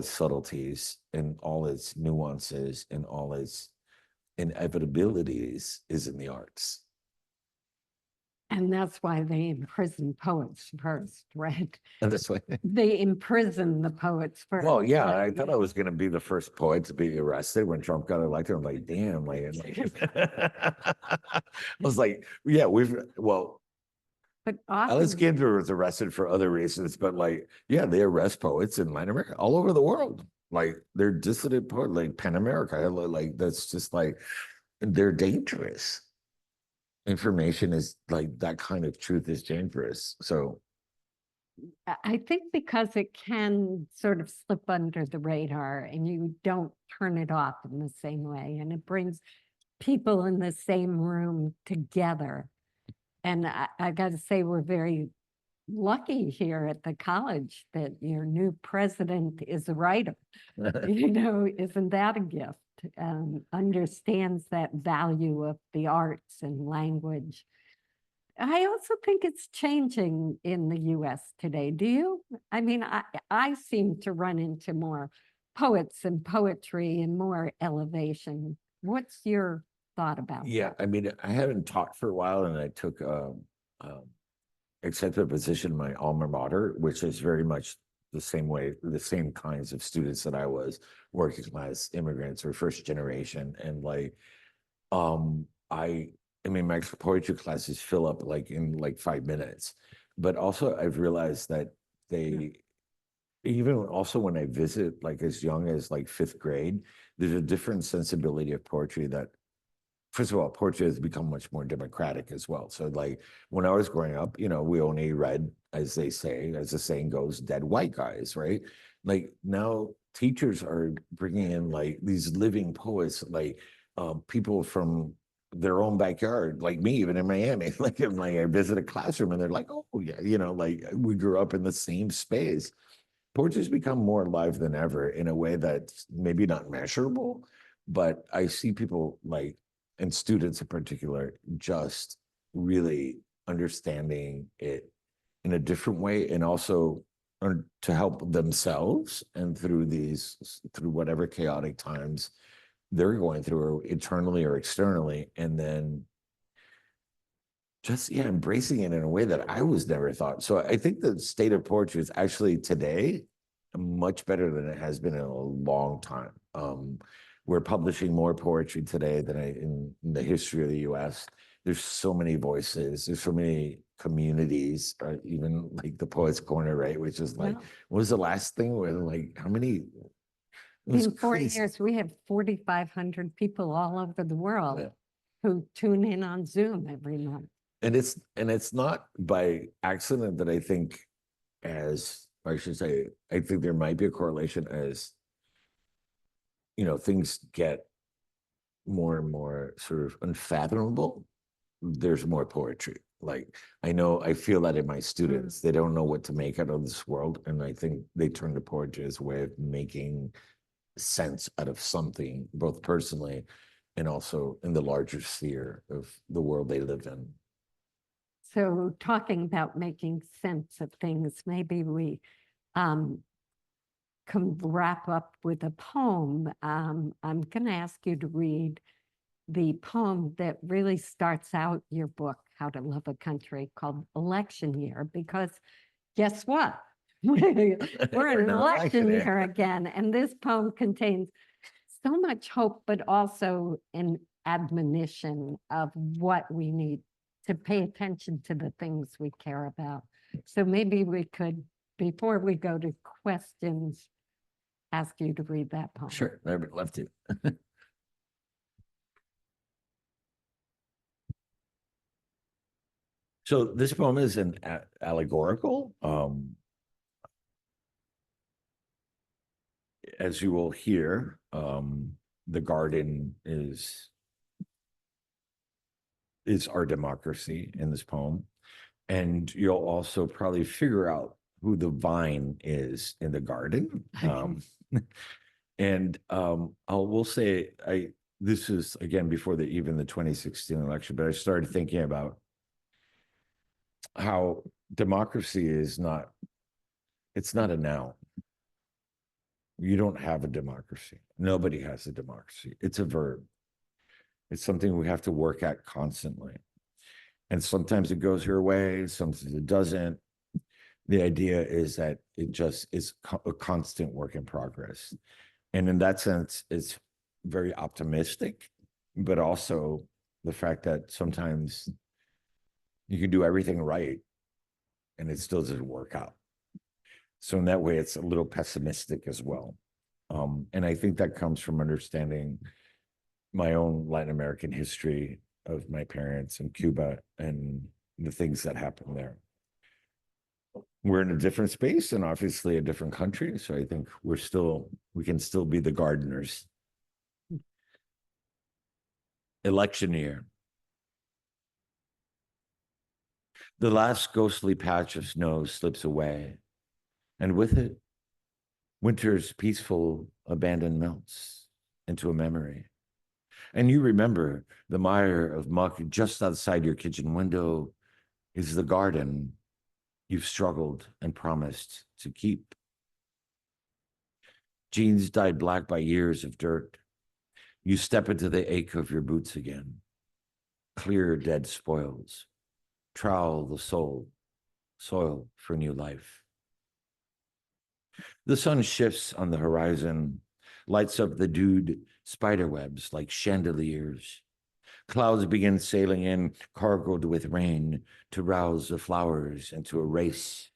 subtleties, in all its nuances, in all its inevitabilities is in the arts. And that's why they imprison poets first, right? And that's why. They imprison the poets first. Well, yeah, right? I thought I was going to be the first poet to be arrested when Trump got elected. I'm like, damn, like, I was like, yeah, But Alice often, Ginsberg was arrested for other reasons, but like, yeah, they arrest poets in Latin America, all over the world. Like, they're dissident poets, like Pan America, like, that's just like, they're dangerous. Information is like, that kind of truth is dangerous. So I think because it can sort of slip under the radar and you don't turn it off in the same way, and it brings people in the same room together. And I got to say, we're very lucky here at the college that your new president is a writer. You know, isn't that a gift? Understands that value of the arts and language. I also think it's changing in the US today. Do you? I mean, I seem to run into more poets and poetry and more elevation. What's your thought about yeah, that? I mean, I haven't taught for a while, and I took accepted a position in my alma mater, which is very much the same way, the same kinds of students that I was, working class immigrants or first generation. And like, I mean, my poetry classes fill up like in like 5 minutes, but also I've realized that even also when I visit, like as young as like 5th grade, there's a different sensibility of poetry that, first of all, poetry has become much more democratic as well. So like when I was growing up, you know, we only read, as they say, as the saying goes, dead white guys, right? Like now teachers are bringing in like these living poets, like people from their own backyard, like me, even in Miami. Like, I visit a classroom and they're like, oh yeah, like we grew up in the same space. Poetry's become more alive than ever in a way that's maybe not measurable, but I see people like, and students in particular, just really understanding it in a different way, and also to help themselves and through whatever chaotic times they're going through, or internally or externally, and then just embracing it in a way that I was never thought. So I think the state of poetry is actually today much better than it has been in a long time. We're publishing more poetry today than in the history of the US. There's so many voices, there's so many communities, even like the Poets Corner, right? Which is like, Yeah. what was the last thing where like how many? It was In 40 crazy. years, we have 4,500 people all over the world Yeah. who tune in on Zoom every month. And it's not by accident that I think, as I should say, I think there might be a correlation as things get more and more sort of unfathomable. There's more poetry. Like I feel that in my students, they don't know what to make out of this world, and I think they turn to poetry as a way of making sense out of something, both personally and also in the larger sphere of the world they live in. So talking about making sense of things, maybe we can wrap up with a poem. I'm going to ask you to read the poem that really starts out your book, How to Love a Country, called Election Year, because guess what? We're in an election election year. year again, and this poem contains so much hope, but also an admonition of what we need to pay attention to the things we care about. So maybe we could, before we go to questions, ask you to read that poem. Sure, I would love to. So this poem is an allegorical. As you will hear, the garden is our democracy in this poem. And you'll also probably figure out who the vine is in the garden. And I will say, this is again before even the 2016 election, but I started thinking about how democracy is not, it's not a noun. You don't have a democracy. Nobody has a democracy. It's a verb. It's something we have to work at constantly. And sometimes it goes your way, sometimes it doesn't. The idea is that it just is a constant work in progress. And in that sense, it's very optimistic, but also the fact that sometimes you can do everything right and it still doesn't work out. So in that way, it's a little pessimistic as well. And I think that comes from understanding my own Latin American history of my parents in Cuba and the things that happened there. We're in a different space and obviously a different country. So I think we can still be the gardeners. Election year. The last ghostly patch of snow slips away, and with it, winter's peaceful abandon melts into a memory. And you remember the mire of muck just outside your kitchen window is the garden you've struggled and promised to keep. Jeans dyed black by years of dirt. You step into the ache of your boots again. Clear dead spoils. Trowel the soil for new life. The sun shifts on the horizon, lights up the dewed spiderwebs like chandeliers. Clouds begin sailing in, cargoed with rain, to rouse the flowers into a race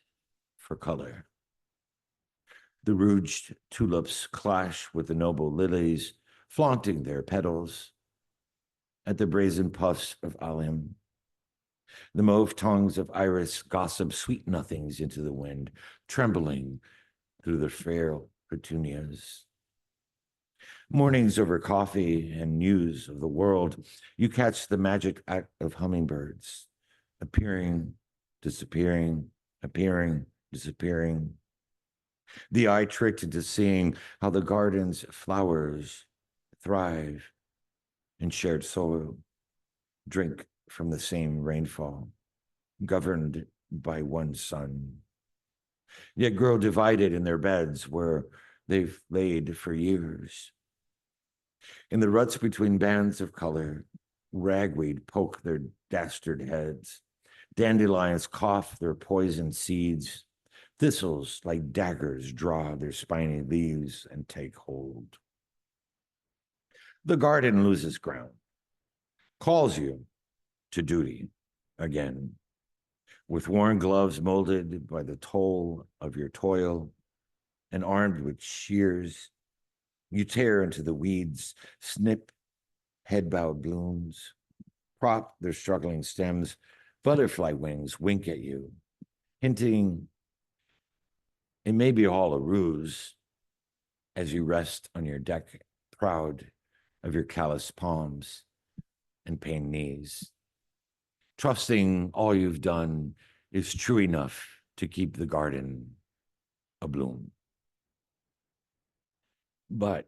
for color. The rouged tulips clash with the noble lilies, flaunting their petals at the brazen puffs of allium. The mauve tongues of iris gossip sweet nothings into the wind, trembling through the frail petunias. Mornings over coffee and news of the world, you catch the magic act of hummingbirds, appearing, disappearing, appearing, disappearing. The eye tricked into seeing how the garden's flowers thrive in shared soil, drink from the same rainfall, governed by one sun, yet grow divided in their beds where they've laid for years. In the ruts between bands of color, ragweed poke their dastard heads, dandelions cough their poisoned seeds, thistles like daggers draw their spiny leaves and take hold. The garden loses ground, calls you to duty again, with worn gloves molded by the toll of your toil and armed with shears, you tear into the weeds, snip head-bowed blooms, prop their struggling stems, butterfly wings wink at you, hinting it may be all a ruse as you rest on your deck, proud of your calloused palms and pained knees, trusting all you've done is true enough to keep the garden abloom. But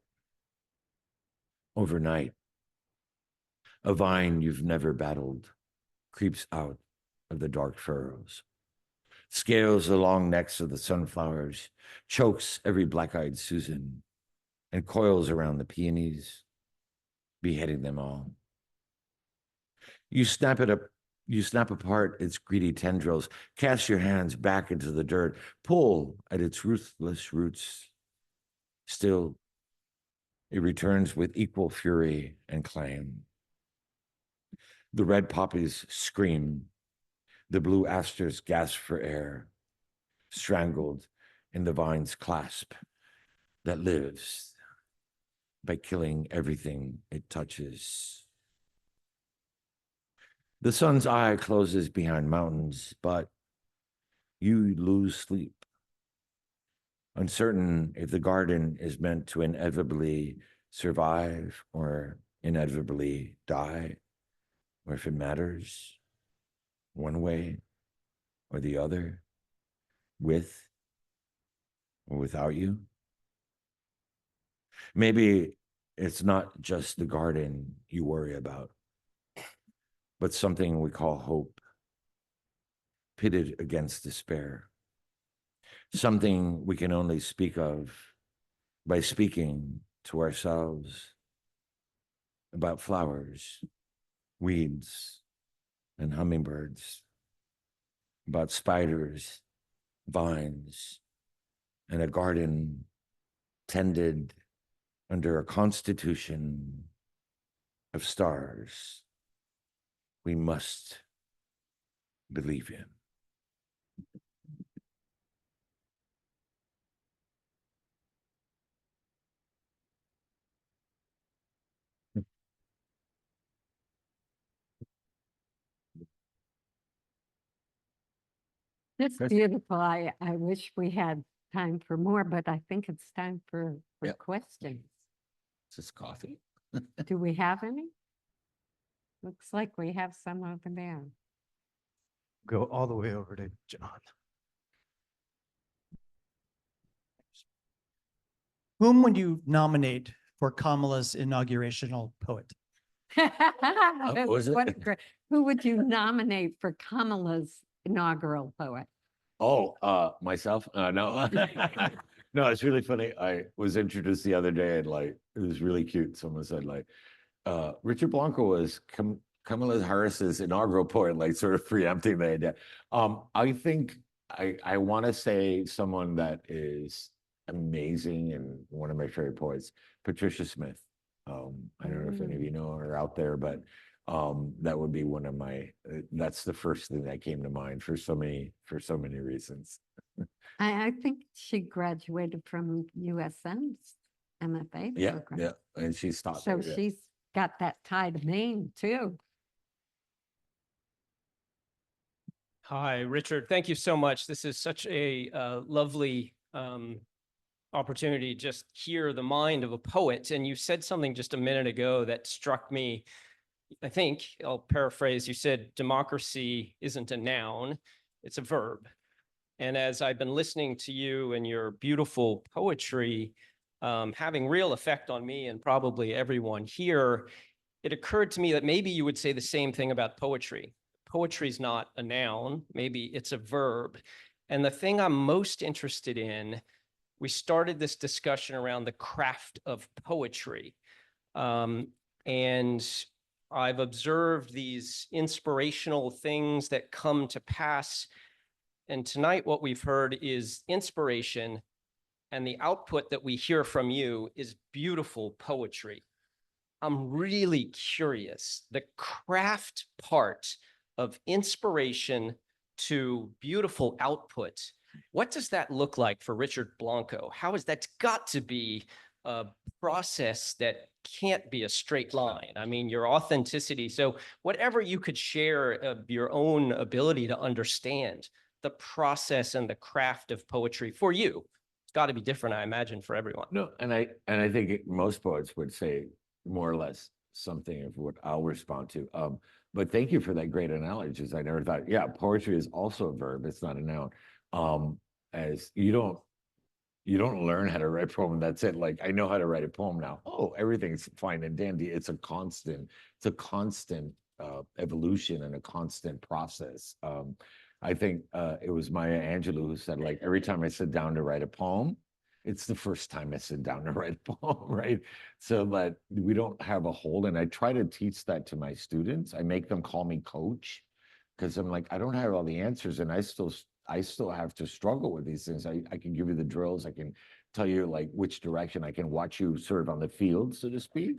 overnight, a vine you've never battled creeps out of the dark furrows, scales the long necks of the sunflowers, chokes every black-eyed Susan, and coils around the peonies, beheading them all. You snap apart its greedy tendrils, cast your hands back into the dirt, pull at its ruthless roots. Still, it returns with equal fury and claim. The red poppies scream, the blue asters gasp for air, strangled in the vine's clasp that lives by killing everything it touches. The sun's eye closes behind mountains, but you lose sleep, uncertain if the garden is meant to inevitably survive or inevitably die, or if it matters one way or the other, with or without you. Maybe it's not just the garden you worry about, but something we call hope, pitted against despair. Something we can only speak of by speaking to ourselves about flowers, weeds, and hummingbirds, about spiders, vines, and a garden tended under a constitution of stars we must believe in. That's Chris? beautiful. I wish we had time for more, but I think it's time for Yep. questions. Is this coffee? Do we have any? Looks like we have some over there. Go all the way over to John. Whom would you nominate for Kamala's inaugurational poet? what was it? What a who would you nominate for Kamala's inaugural poet? Oh, myself? No. No, it's really funny. I was introduced the other day and like, it was really cute. Someone said like, Richard Blanco was Kamala Harris's inaugural poet, like sort of preempting the idea. I think I want to say someone that is amazing and one of my favorite poets, Patricia Smith. I don't know if any of you know her out there, but that would be one of my, that's the first thing that came to mind for so many reasons. I think she graduated from USM's MFA Yeah, program. yeah, and she's taught So there, yeah. she's got that tie to Maine too. Hi, Richard. Thank you so much. This is such a lovely opportunity to just hear the mind of a poet. And you said something just a minute ago that struck me. I think I'll paraphrase. You said democracy isn't a noun, it's a verb. And as I've been listening to you and your beautiful poetry, having real effect on me and probably everyone here, it occurred to me that maybe you would say the same thing about poetry. Poetry is not a noun, maybe it's a verb. And the thing I'm most interested in, we started this discussion around the craft of poetry. And I've observed these inspirational things that come to pass. And tonight, what we've heard is inspiration, and the output that we hear from you is beautiful poetry. I'm really curious, the craft part of inspiration to beautiful output. What does that look like for Richard Blanco? How is that's got to be a process that can't be a straight line? I mean, your authenticity. So whatever you could share of your own ability to understand the process and the craft of poetry for you. It's got to be different, I imagine, for everyone. No, and I think most poets would say more or less something of what I'll respond to. But thank you for that great analogy. I never thought, yeah, poetry is also a verb. It's not a noun. As you don't learn how to write a poem. That's it. Like, I know how to write a poem now. Oh, everything's fine and dandy. It's a constant evolution and a constant process. I think it was Maya Angelou who said, like, every time I sit down to write a poem, it's the first time I sit down to write a poem, right? So that we don't have a hold. And I try to teach that to my students. I make them call me coach, because I'm like, I don't have all the answers, and I still have to struggle with these things. I can give you the drills. I can tell you like which direction. I can watch you sort of on the field, so to speak.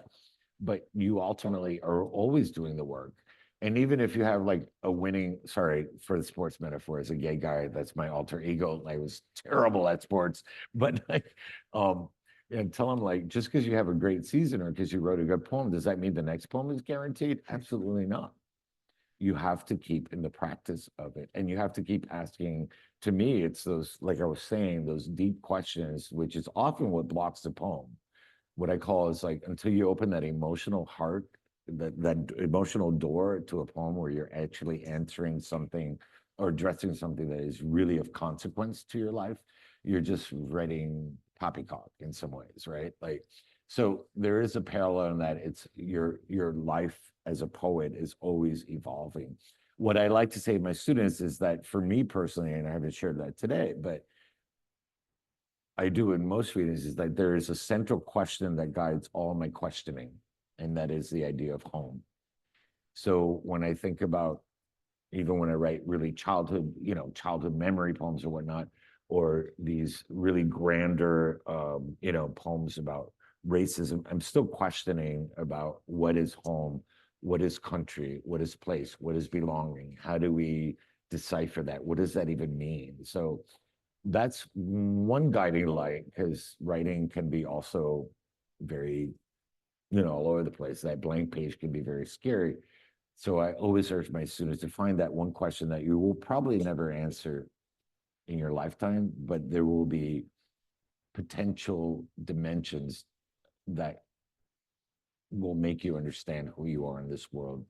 But you ultimately are always doing the work. And even if you have like a winning, sorry for the sports metaphor, as a gay guy, that's my alter ego. I was terrible at sports, but like, and tell them like, just because you have a great season or because you wrote a good poem, does that mean the next poem is guaranteed? Absolutely not. You have to keep in the practice of it, and you have to keep asking. To me, it's those, like I was saying, those deep questions, which is often what blocks the poem. What I call is like, until you open that emotional heart, that emotional door to a poem where you're actually answering something or addressing something that is really of consequence to your life, you're just writing poppycock in some ways, right? Like, so there is a parallel in that it's your life as a poet is always evolving. What I like to say to my students is that for me personally, and I haven't shared that today, but I do in most readings, is that there is a central question that guides all my questioning, and that is the idea of home. So when I think about, even when I write really childhood memory poems or whatnot, or these really grander, poems about racism, I'm still questioning about what is home, what is country, what is place, what is belonging, how do we decipher that? What does that even mean? So that's one guiding light, because writing can be also very, all over the place. That blank page can be very scary. So I always urge my students to find that one question that you will probably never answer in your lifetime, but there will be potential dimensions that will make you understand who you are in this world.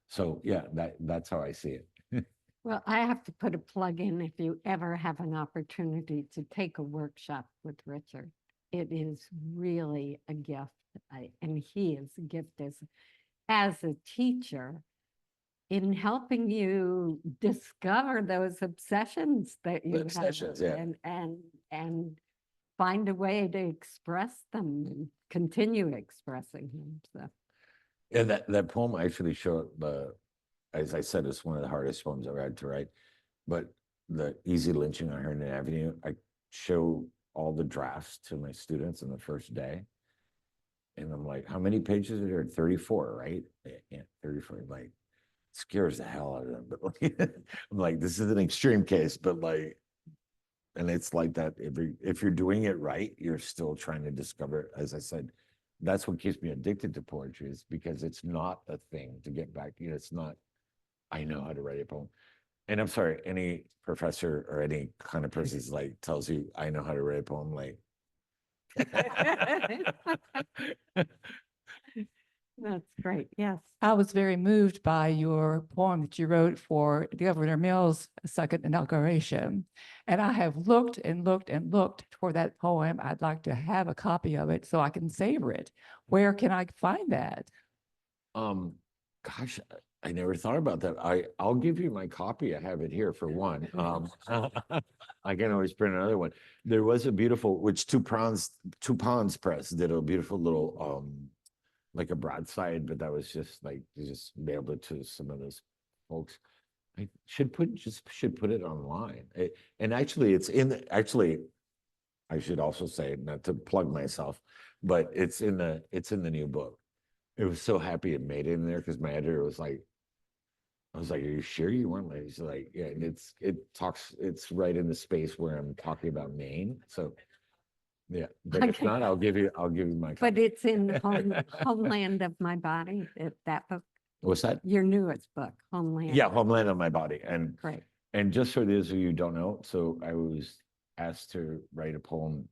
So yeah, that's how I see it. Well, I have to put a plug in if you ever have an opportunity to take a workshop with Richard. It is really a gift. And he is a gift as a teacher in helping you discover those obsessions that you Obsessions, have, yeah. and find a way to express them and continue expressing them. So Yeah, that poem actually showed, as I said, it's one of the hardest poems I've had to write. But the easy lynching on Herndon Avenue, I show all the drafts to my students on the first day. And I'm like, how many pages are there? 34, right? Yeah, 34. Like, scares the hell out of them. But like, I'm like, this is an extreme case, but like, and it's like that. If you're doing it right, you're still trying to discover. As I said, that's what keeps me addicted to poetry, is because it's not a thing to get back. It's not, I know how to write a poem. And I'm sorry, any professor or any kind of person is like tells you I know how to write a poem, like, That's great. Yes. I was very moved by your poem that you wrote for Governor Mills' second inauguration. And I have looked and looked and looked for that poem. I'd like to have a copy of it so I can savor it. Where can I find that? Gosh, I never thought about that. I'll give you my copy. I have it here for one. I can always print another one. There was a beautiful, which Two Pounds Press did a beautiful little like a broadside, but that was just like just mailed it to some of those folks. I should put it online. And actually, it's in actually. I should also say, not to plug myself, but it's in the new book. It was so happy it made it in there because my editor was like, I was like, "Are you sure you weren't?" Like, he's like, "Yeah." And it's right in the space where I'm talking about Maine. So, yeah. But if Okay. not, I'll give you my. But copy. it's in Homeland of My Body, that book, What's that? your newest book, Homeland. Yeah, Homeland on My Body, Great. and just for those of you who don't know, so I was asked to write a poem.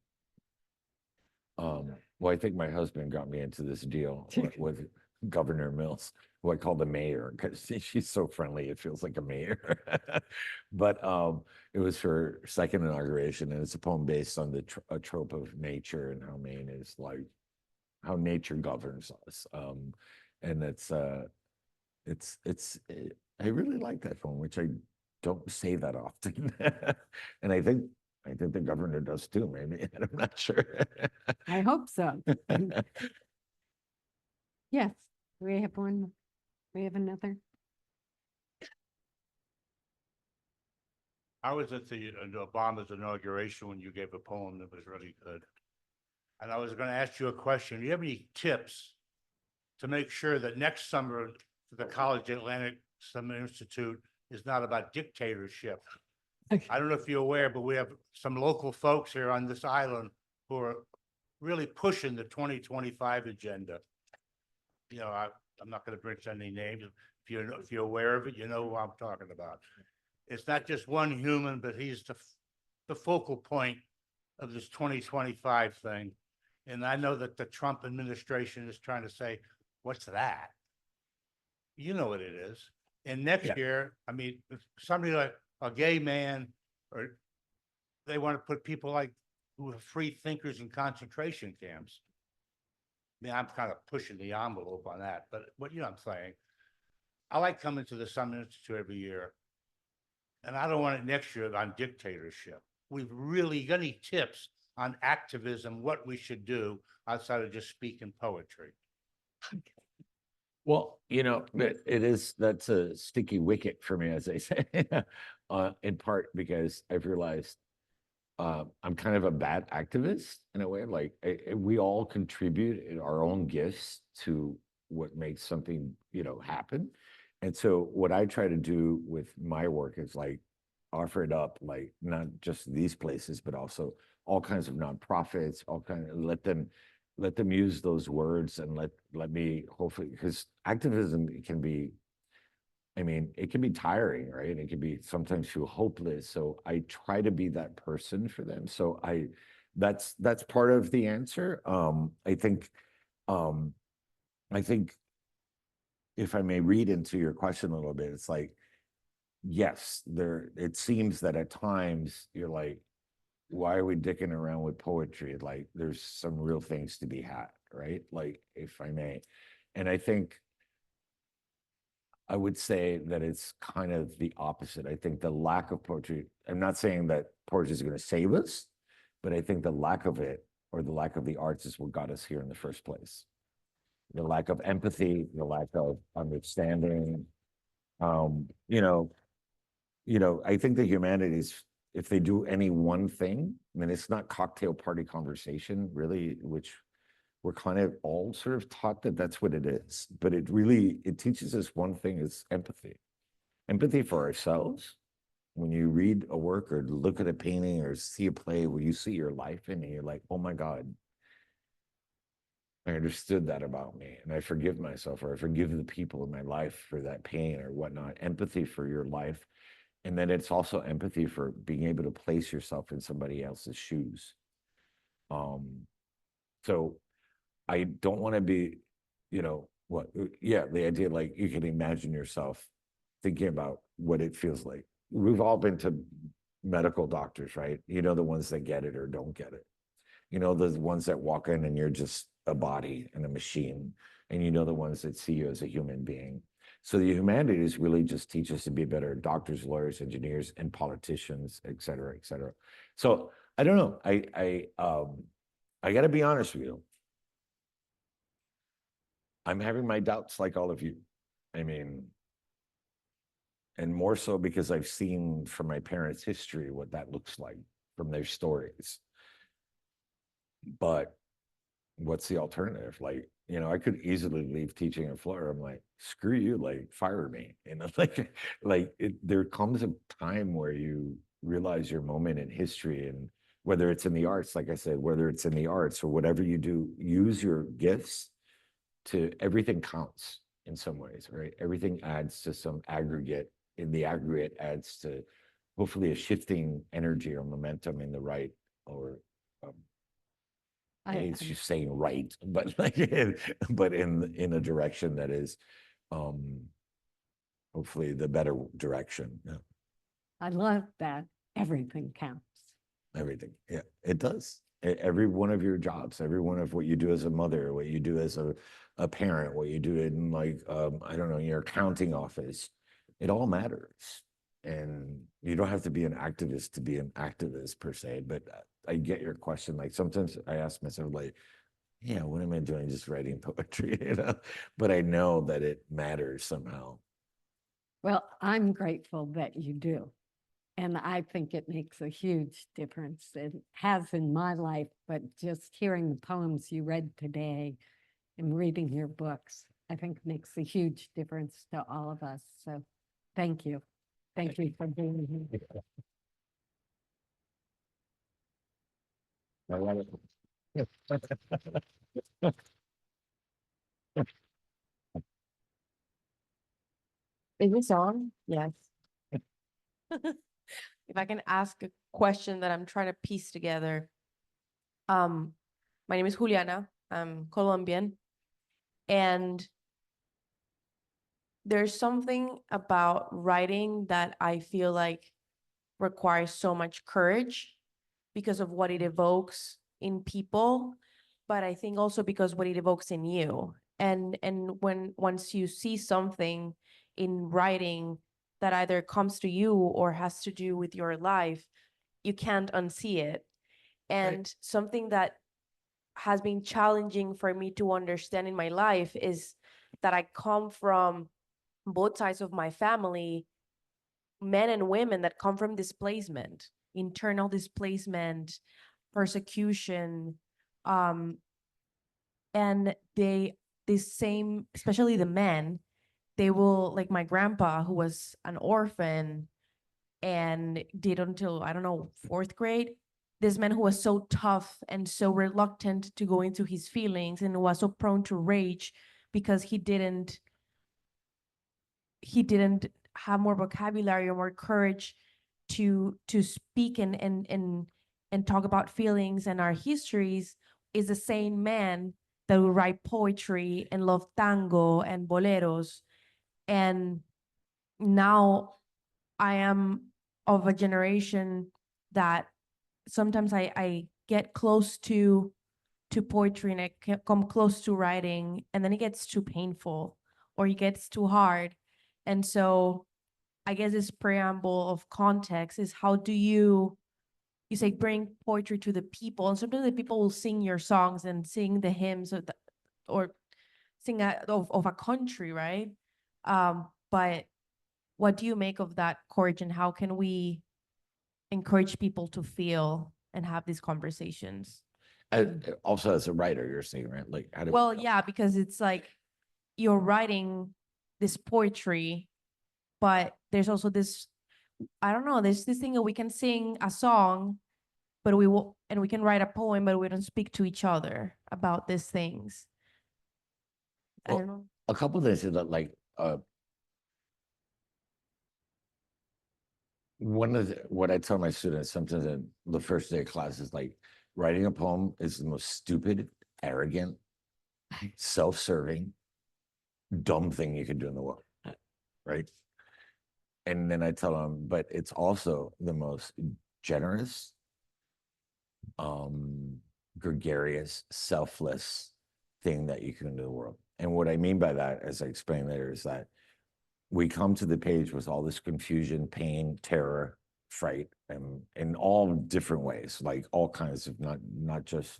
Well, I think my husband got me into this deal with Governor Mills, who I call the mayor because she's so friendly. It feels like a mayor. But it was her second inauguration, and it's a poem based on a trope of nature and how Maine is like how nature governs us. And I really like that poem, which I don't say that often. And I think the governor does too, maybe. I'm not sure. I hope so. Yes, we have one. We have another. I was at the Obama's inauguration when you gave a poem that was really good. And I was going to ask you a question. Do you have any tips to make sure that next summer the College Atlantic Summer Institute is not about dictatorship? I don't know if you're aware, but we have some local folks here on this island who are really pushing the 2025 agenda. You know, I'm not going to mention any names. If you're aware of it, you know who I'm talking about. It's not just one human, but he's the focal point of this 2025 thing. And I know that the Trump administration is trying to say, what's that? You know what it is. And next year, I mean, if somebody like a gay man, or they want to put people like who are free thinkers in concentration camps. I mean, I'm kind of pushing the envelope on that, but what you know what I'm saying. I like coming to the Summit Institute every year, and I don't want it next year on dictatorship. We've really got any tips on activism, what we should do outside of just speaking poetry? Well, you know, that's a sticky wicket for me, as they say, in part because I've realized I'm kind of a bad activist in a way. Like we all contribute in our own gifts to what makes something, happen. And so what I try to do with my work is like offer it up, like not just these places, but also all kinds of nonprofits, let them use those words and let me hopefully, because activism can be, it can be tiring, right? It can be sometimes feel hopeless. So I try to be that person for them. So that's part of the answer. I think if I may read into your question a little bit, it's like, yes, it seems that at times you're like, why are we dicking around with poetry? Like there's some real things to be had, right? Like if I may. And I think I would say that it's kind of the opposite. I think the lack of poetry, I'm not saying that poetry is going to save us, but I think the lack of it or the lack of the arts is what got us here in the first place. The lack of empathy, the lack of understanding. I think the humanities, if they do any one thing, it's not cocktail party conversation, really, which we're kind of all sort of taught that that's what it is. But it teaches us one thing is empathy. Empathy for ourselves. When you read a work or look at a painting or see a play where you see your life in it, you're like, oh my God, I understood that about me and I forgive myself or I forgive the people in my life for that pain or whatnot. Empathy for your life. And then it's also empathy for being able to place yourself in somebody else's shoes. So I don't want to be, yeah, the idea like you can imagine yourself thinking about what it feels like. We've all been to medical doctors, right? You know, the ones that get it or don't get it. You know, the ones that walk in and you're just a body and a machine. And you know, the ones that see you as a human being. So the humanities really just teach us to be better doctors, lawyers, engineers, and politicians, et cetera, et cetera. So I don't know. I got to be honest with you. I'm having my doubts like all of you. I mean, and more so because I've seen from my parents' history what that looks like from their stories. But what's the alternative? Like, I could easily leave teaching in Florida. I'm like, screw you, like, fire me. There comes a time where you realize your moment in history, and whether it's in the arts, like I said, whether it's in the arts or whatever you do, use your gifts to everything counts in some ways, right? Everything adds to some aggregate. In the aggregate adds to hopefully a shifting energy or momentum in the right, or it's just saying right, but like, but in a direction that is hopefully the better direction. Yeah. I love that. Everything counts. Everything. Yeah, it does. Every one of your jobs, every one of what you do as a mother, what you do as a parent, what you do in like, I don't know, your accounting office, it all matters. And you don't have to be an activist to be an activist per se, but I get your question. Like sometimes I ask myself like, yeah, what am I doing? Just writing poetry, but I know that it matters somehow. Well, I'm grateful that you do. And I think it makes a huge difference. It has in my life, but just hearing the poems you read today and reading your books, I think makes a huge difference to all of us. So thank you. Thank you for being here. I love it. Is this on? Yes. If I can ask a question that I'm trying to piece together. My name is Juliana. I'm Colombian. And there's something about writing that I feel like requires so much courage because of what it evokes in people, but I think also because what it evokes in you. And once you see something in writing that either comes to you or has to do with your life, you can't unsee it. And something that has been challenging for me to understand in my life is that I come from both sides of my family, men and women that come from displacement, internal displacement, persecution, and especially the men, they will, like my grandpa, who was an orphan and did until, I don't know, 4th grade. This man who was so tough and so reluctant to go into his feelings and was so prone to rage because he didn't have more vocabulary or more courage to speak and talk about feelings and our histories, is the same man that will write poetry and love tango and boleros. And now I am of a generation that sometimes I get close to poetry and I come close to writing, and then it gets too painful or it gets too hard. And so I guess this preamble of context is, how do you say bring poetry to the people? And sometimes the people will sing your songs and sing the hymns or sing of a country, right? But what do you make of that courage, and how can we encourage people to feel and have these conversations? Also, as a writer, you're saying, right? Like, Well, yeah, because it's like you're writing this poetry, but there's also this, I don't know, there's this thing that we can sing a song, but we can write a poem, but we don't speak to each other about these things. Well, I don't know. a couple of things that like, what I tell my students sometimes in the first day of class is like, writing a poem is the most stupid arrogant, self-serving, dumb thing you could do in the world, right? And then I tell them, but it's also the most generous, gregarious, selfless thing that you can do in the world. And what I mean by that, as I explain later, is that we come to the page with all this confusion, pain, terror, fright, and in all different ways, like all kinds of not just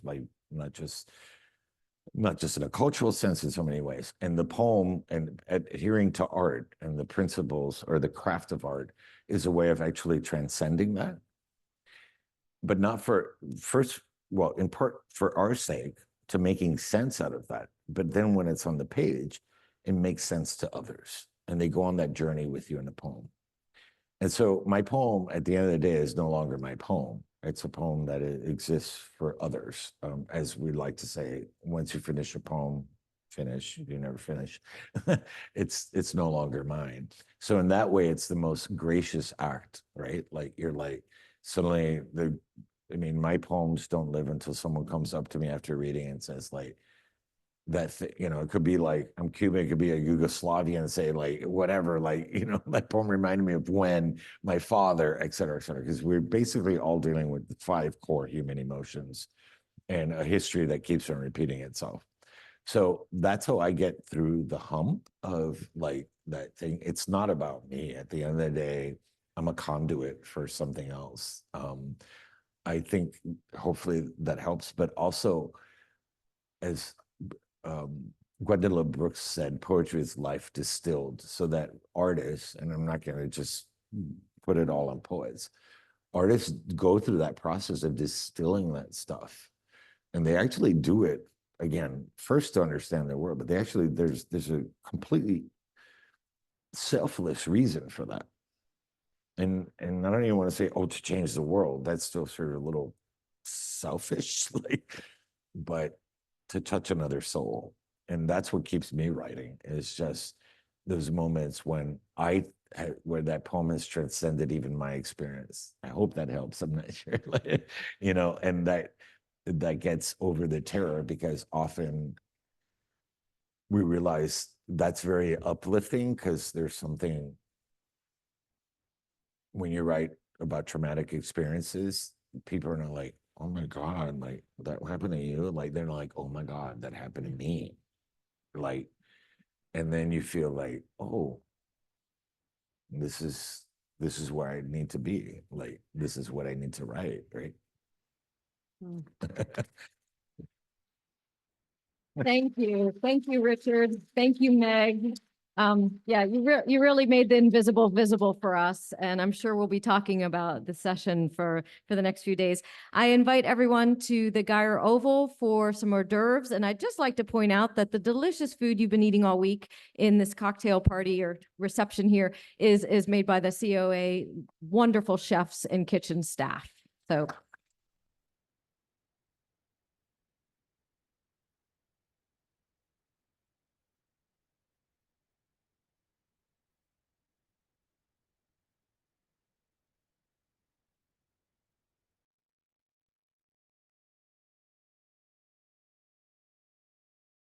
in a cultural sense in so many ways. And the poem and adhering to art and the principles or the craft of art is a way of actually transcending that. But not in part for our sake, to making sense out of that. But then when it's on the page, it makes sense to others. And they go on that journey with you in the poem. And so my poem at the end of the day is no longer my poem. It's a poem that exists for others. As we like to say, once you finish a poem, you never finish. It's no longer mine. So in that way, it's the most gracious act, right? Like you're like, suddenly my poems don't live until someone comes up to me after reading and says like, it could be like, I'm Cuban, it could be a Yugoslavian and say like, whatever, like, that poem reminded me of when my father, et cetera, because we're basically all dealing with the 5 core human emotions and a history that keeps on repeating itself. So that's how I get through the hump of like that thing. It's not about me. At the end of the day, I'm a conduit for something else. I think hopefully that helps, but also as Gwendolyn Brooks said, poetry is life distilled, so that artists, and I'm not going to just put it all on poets, artists go through that process of distilling that stuff. And they actually do it, again, first to understand their world, but they actually, there's a completely selfless reason for that. And I don't even want to say, to change the world. That's still sort of a little selfish, but to touch another soul. And that's what keeps me writing, is just those moments when where that poem has transcended even my experience. I hope that helps. I'm not sure, and that gets over the terror, because often we realize that's very uplifting, because there's something, when you write about traumatic experiences, people are not like, oh my God, like that happened to you. Like they're like, oh my God, that happened to me. Like, and then you feel like, oh, this is where I need to be. Like, this is what I need to write, right? Thank you. Thank you, Richard. Thank you, Meg. Yeah, you really made the invisible visible for us, and I'm sure we'll be talking about the session for the next few days. I invite everyone to the Geyer Oval for some hors d'oeuvres, and I'd just like to point out that the delicious food you've been eating all week in this cocktail party or reception here is made by the COA wonderful chefs and kitchen staff. So